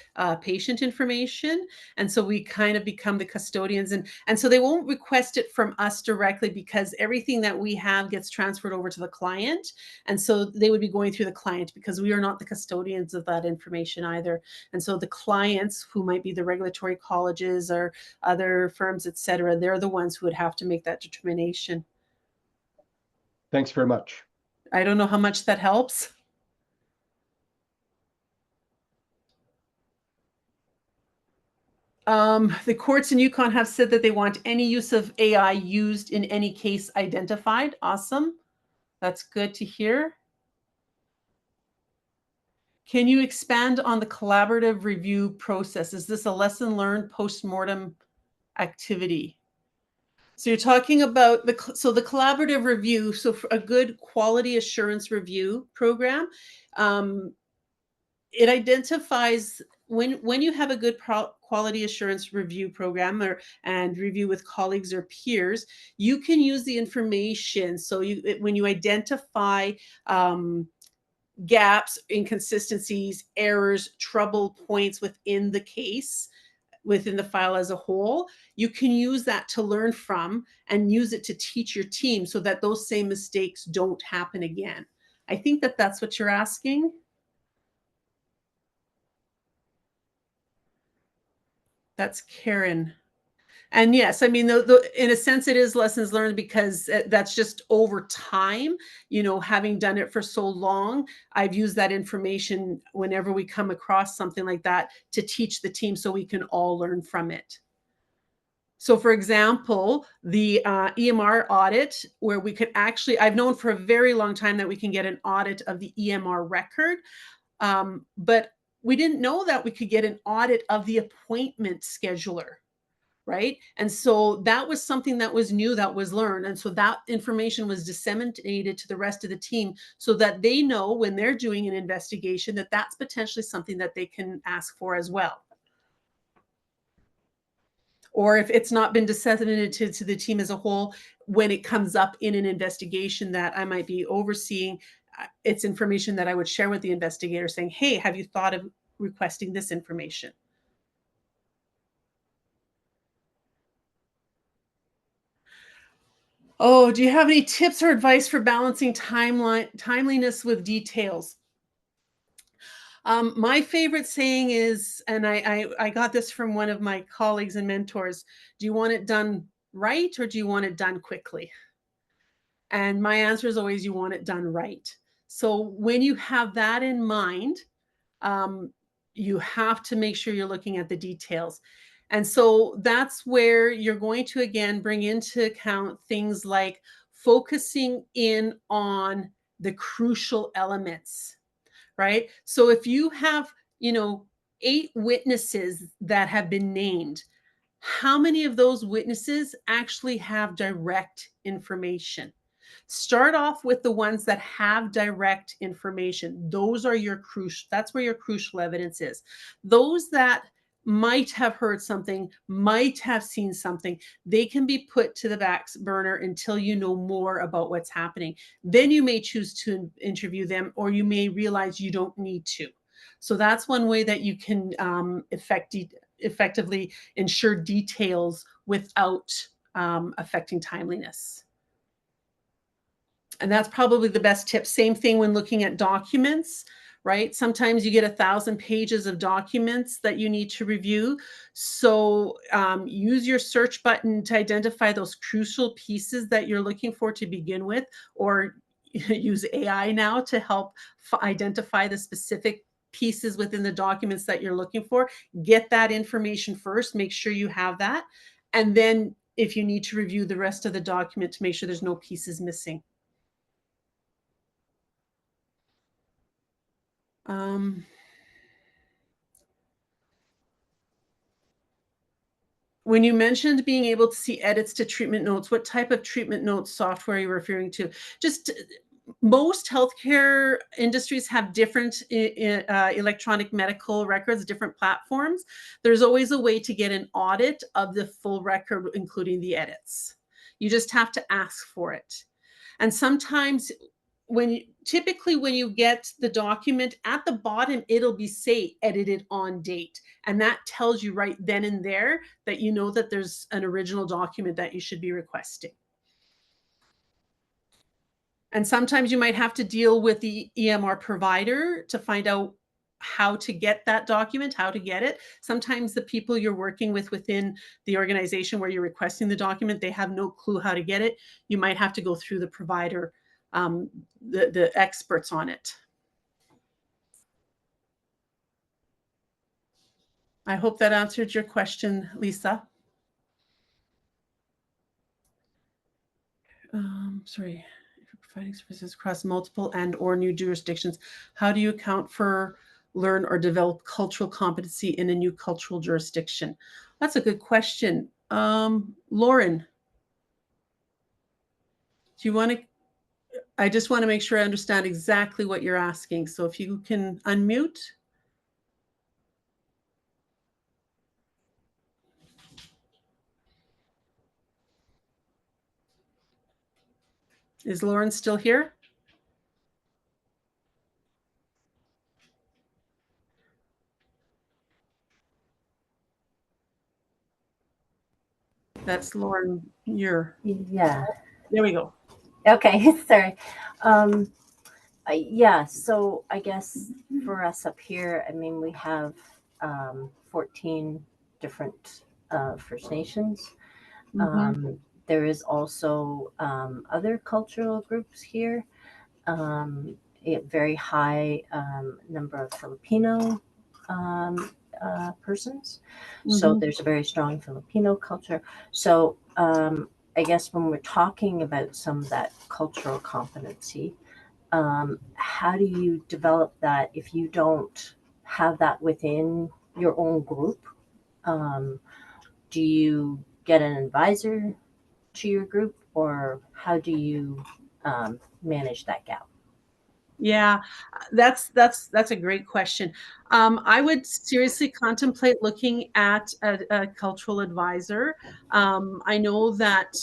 patient information. And so we kind of become the custodians, and so they won't request it from us directly because everything that we have gets transferred over to the client. And so they would be going through the client because we are not the custodians of that information either. And so the clients, who might be the regulatory colleges or other firms, et cetera, they're the ones who would have to make that determination. Thanks very much. I don't know how much that helps. The courts in Yukon have said that they want any use of AI used in any case identified. Awesome. That's good to hear. Can you expand on the collaborative review process? Is this a lesson learned post-mortem activity? So you're talking about the collaborative review. So for a good quality assurance review program, it identifies when you have a good quality assurance review program and review with colleagues or peers, you can use the information. So when you identify gaps, inconsistencies, errors, trouble points within the case, within the file as a whole, you can use that to learn from and use it to teach your team so that those same mistakes don't happen again. I think that that's what you're asking. That's Karen. And yes, I mean, in a sense, it is lessons learned because that's just over time, having done it for so long, I've used that information whenever we come across something like that to teach the team so we can all learn from it. So for example, the EMR audit, where we could actually, I've known for a very long time that we can get an audit of the EMR record, but we didn't know that we could get an audit of the appointment scheduler. Right. And so that was something that was new, that was learned. And so that information was disseminated to the rest of the team so that they know when they're doing an investigation that that's potentially something that they can ask for as well. Or if it's not been disseminated to the team as a whole, when it comes up in an investigation that I might be overseeing, it's information that I would share with the investigator saying, hey, have you thought of requesting this information? Oh, do you have any tips or advice for balancing timeliness with details? My favorite saying is, and I got this from one of my colleagues and mentors, do you want it done right or do you want it done quickly? And my answer is always, you want it done right. So when you have that in mind, you have to make sure you're looking at the details. And so that's where you're going to, again, bring into account things like focusing in on the crucial elements, right? So if you have, 8 witnesses that have been named, How many of those witnesses actually have direct information? Start off with the ones that have direct information. Those are your crucial, that's where your crucial evidence is. Those that might have heard something, might have seen something, they can be put to the back burner until you know more about what's happening. Then you may choose to interview them, or you may realize you don't need to. So that's one way that you can effectively ensure details without affecting timeliness. And that's probably the best tip. Same thing when looking at documents, right? Sometimes you get 1,000 pages of documents that you need to review. So use your search button to identify those crucial pieces that you're looking for to begin with, or use AI now to help identify the specific pieces within the documents that you're looking for. Get that information first, make sure you have that. And then if you need to review the rest of the document to make sure there's no pieces missing. When you mentioned being able to see edits to treatment notes, what type of treatment notes software are you referring to? Just most healthcare industries have different electronic medical records, different platforms. There's always a way to get an audit of the full record, including the edits. You just have to ask for it. And sometimes typically when you get the document at the bottom, it'll be say edited on date. And that tells you right then and there that you know that there's an original document that you should be requesting. And sometimes you might have to deal with the EMR provider to find out how to get that document, how to get it. Sometimes the people you're working with within the organization where you're requesting the document, they have no clue how to get it. You might have to go through the provider, the experts on it. I hope that answered your question, Lisa. Sorry, if you're providing services across multiple and or new jurisdictions, how do you account for, learn, or develop cultural competency in a new cultural jurisdiction? That's a good question. Lauren, do you want to, I just want to make sure I understand exactly what you're asking. So if you can unmute. Is Lauren still here? That's Lauren. Yeah. There we go. Okay. Sorry. Yeah. So I guess for us up here, I mean, we have 14 different First Nations. There is also other cultural groups here. A very high number of Filipino persons. So there's a very strong Filipino culture. So I guess when we're talking about some of that cultural competency, how do you develop that if you don't have that within your own group? Do you get an advisor to your group, or how do you manage that gap? Yeah, that's a great question. I would seriously contemplate looking at a cultural advisor. I know that,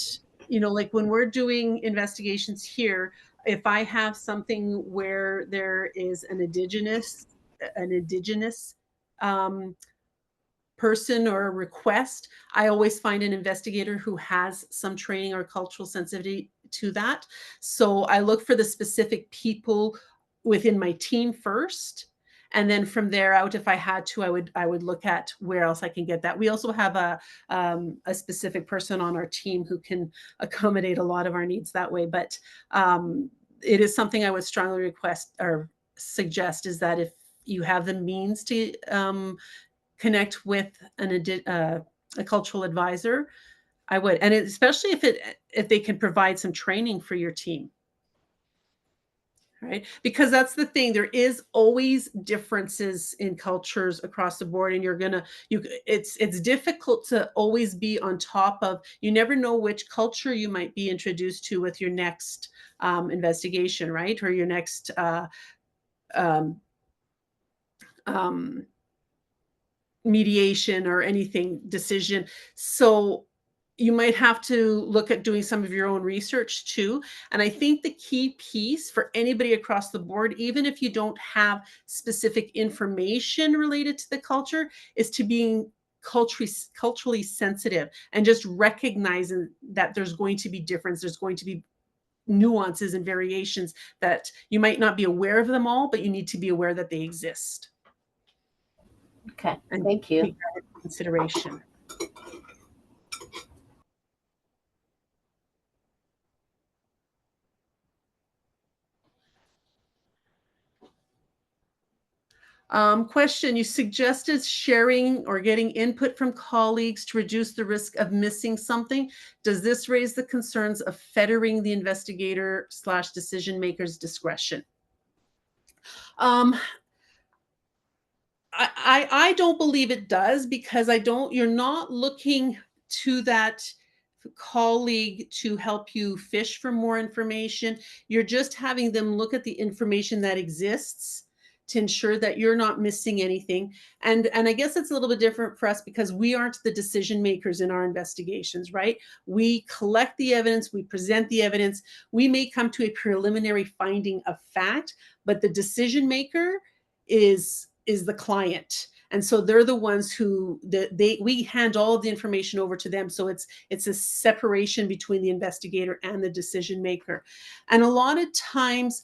you know, like when we're doing investigations here, if I have something where there is an indigenous person or a request, I always find an investigator who has some training or cultural sensitivity to that. So I look for the specific people within my team first. And then from there out, if I had to, I would look at where else I can get that. We also have a specific person on our team who can accommodate a lot of our needs that way. But it is something I would strongly request or suggest, is that if you have the means to connect with a cultural advisor, I would, and especially if they can provide some training for your team. Right? Because that's the thing. There is always differences in cultures across the board, and it's difficult to always be on top of. You never know which culture you might be introduced to with your next investigation, right? Or your next um, um, mediation or anything decision. So you might have to look at doing some of your own research too. And I think the key piece for anybody across the board, even if you don't have specific information related to the culture, is to being culturally sensitive and just recognizing that there's going to be difference. There's going to be nuances and variations that you might not be aware of them all, but you need to be aware that they exist. Okay, And thank you. take that into consideration. Question, you suggested sharing or getting input from colleagues to reduce the risk of missing something. Does this raise the concerns of fettering the investigator/decision maker's discretion? I don't believe it does, because you're not looking to that colleague to help you fish for more information. You're just having them look at the information that exists to ensure that you're not missing anything. And I guess it's a little bit different for us because we aren't the decision makers in our investigations, right? We collect the evidence, we present the evidence, we may come to a preliminary finding of fact, but the decision maker is the client. And so they're the ones who we hand all of the information over to them. So it's a separation between the investigator and the decision maker. And a lot of times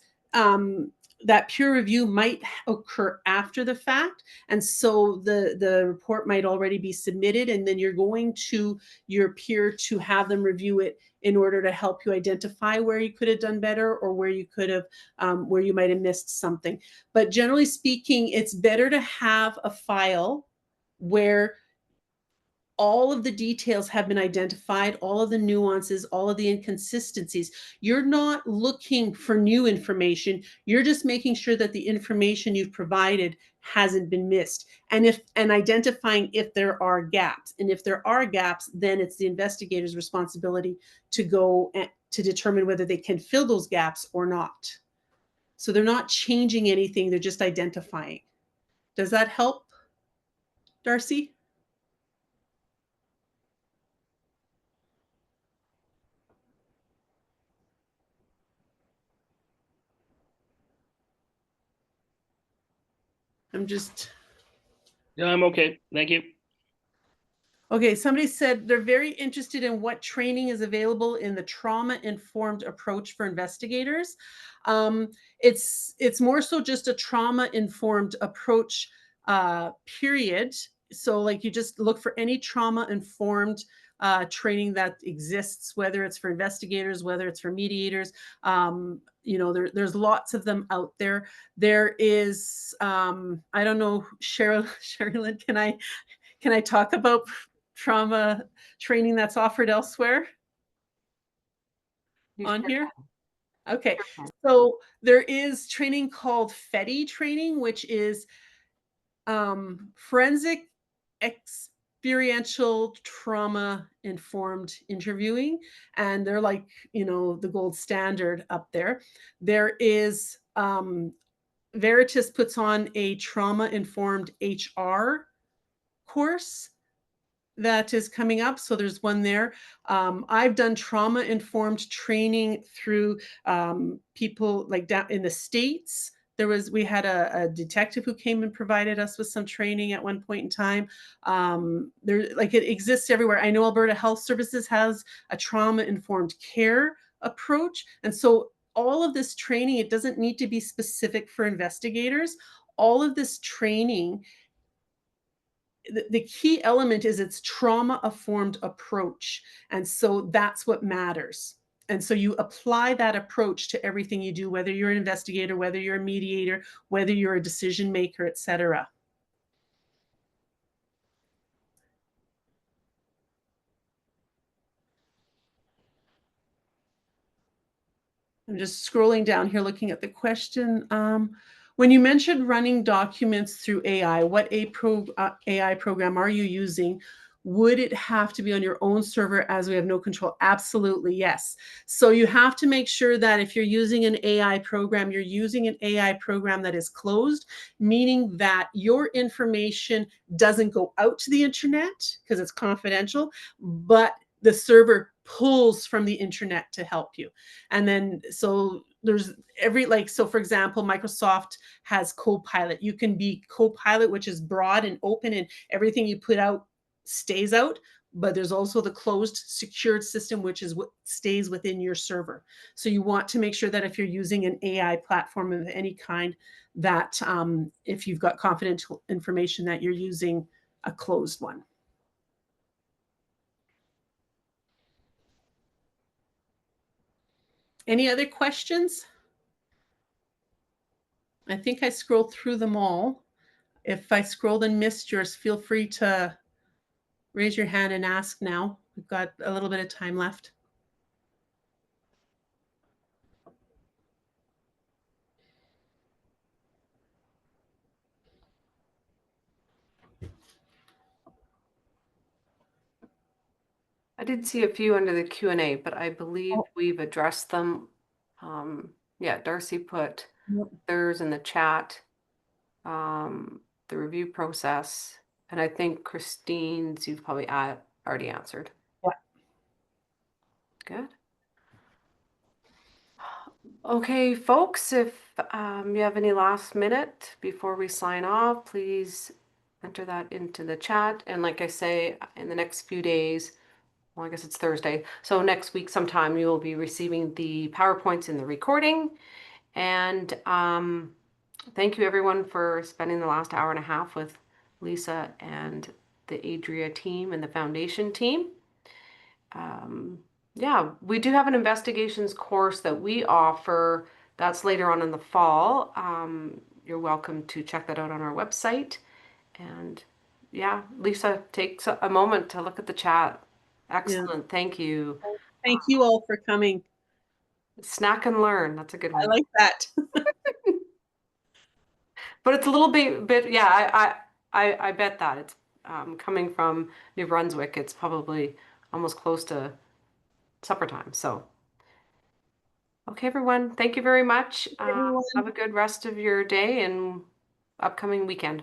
that peer review might occur after the fact. And so the report might already be submitted, and then you're going to your peer to have them review it in order to help you identify where you could have done better or where you could have, where you might have missed something. But generally speaking, it's better to have a file where all of the details have been identified, all of the nuances, all of the inconsistencies. You're not looking for new information. You're just making sure that the information you've provided hasn't been missed. And identifying if there are gaps. And if there are gaps, then it's the investigator's responsibility to go to determine whether they can fill those gaps or not. So they're not changing anything, they're just identifying. Does that help, Darcy? No, I'm okay. Thank you. Okay, somebody said they're very interested in what training is available in the trauma-informed approach for investigators. It's more so just a trauma-informed approach, period. So like you just look for any trauma-informed training that exists, whether it's for investigators, whether it's for mediators. There's lots of them out there. There is, I don't know, Sherilyn, can I talk about trauma training that's offered elsewhere on here? Okay, so there is training called FETI training, which is forensic experiential trauma informed interviewing, and they're like, the gold standard up there. There is Veritas puts on a trauma informed HR course that is coming up. So there's one there. I've done trauma-informed training through people like down in the States. We had a detective who came and provided us with some training at one point in time. It exists everywhere. I know Alberta Health Services has a trauma-informed care approach. And so all of this training, it doesn't need to be specific for investigators. All of this training, the key element is its trauma-informed approach. And so that's what matters. And so you apply that approach to everything you do, whether you're an investigator, whether you're a mediator, whether you're a decision maker, et cetera. I'm just scrolling down here looking at the question. When you mentioned running documents through AI, what AI program are you using? Would it have to be on your own server as we have no control? Absolutely, yes. So you have to make sure that if you're using an AI program, you're using an AI program that is closed, meaning that your information doesn't go out to the internet because it's confidential, but the server pulls from the internet to help you. And then, so there's so for example, Microsoft has Copilot. You can be Copilot, which is broad and open, and everything you put out stays out. But there's also the closed secured system, which is what stays within your server. So you want to make sure that if you're using an AI platform of any kind, that if you've got confidential information, that you're using a closed one. Any other questions? I think I scrolled through them all. If I scrolled and missed yours, feel free to raise your hand and ask now. We've got a little bit of time left. I did see a few under the Q&A, but I believe we've addressed them. Yeah, Darcy put theirs in the chat, the review process, and I think Christine's you've probably already answered. Yeah. Good. Okay, folks, if you have any last minute before we sign off, please enter that into the chat. And like I say, in the next few days, well, I guess it's Thursday. So next week sometime you will be receiving the PowerPoints in the recording. And thank you everyone for spending the last hour and a half with Lisa and the Adria team and the foundation team. Yeah, we do have an investigations course that we offer. That's later on in the fall. You're welcome to check that out on our website. And yeah, Lisa takes a moment to look at the chat. Excellent. Yeah. Thank you. Thank you all for coming. Snack and learn. That's a good one. I like that. But it's a little bit yeah, I bet that it's coming from New Brunswick. It's probably almost close to supper time. So, okay, everyone. Thank you very much. Have a good rest of your day and upcoming weekend.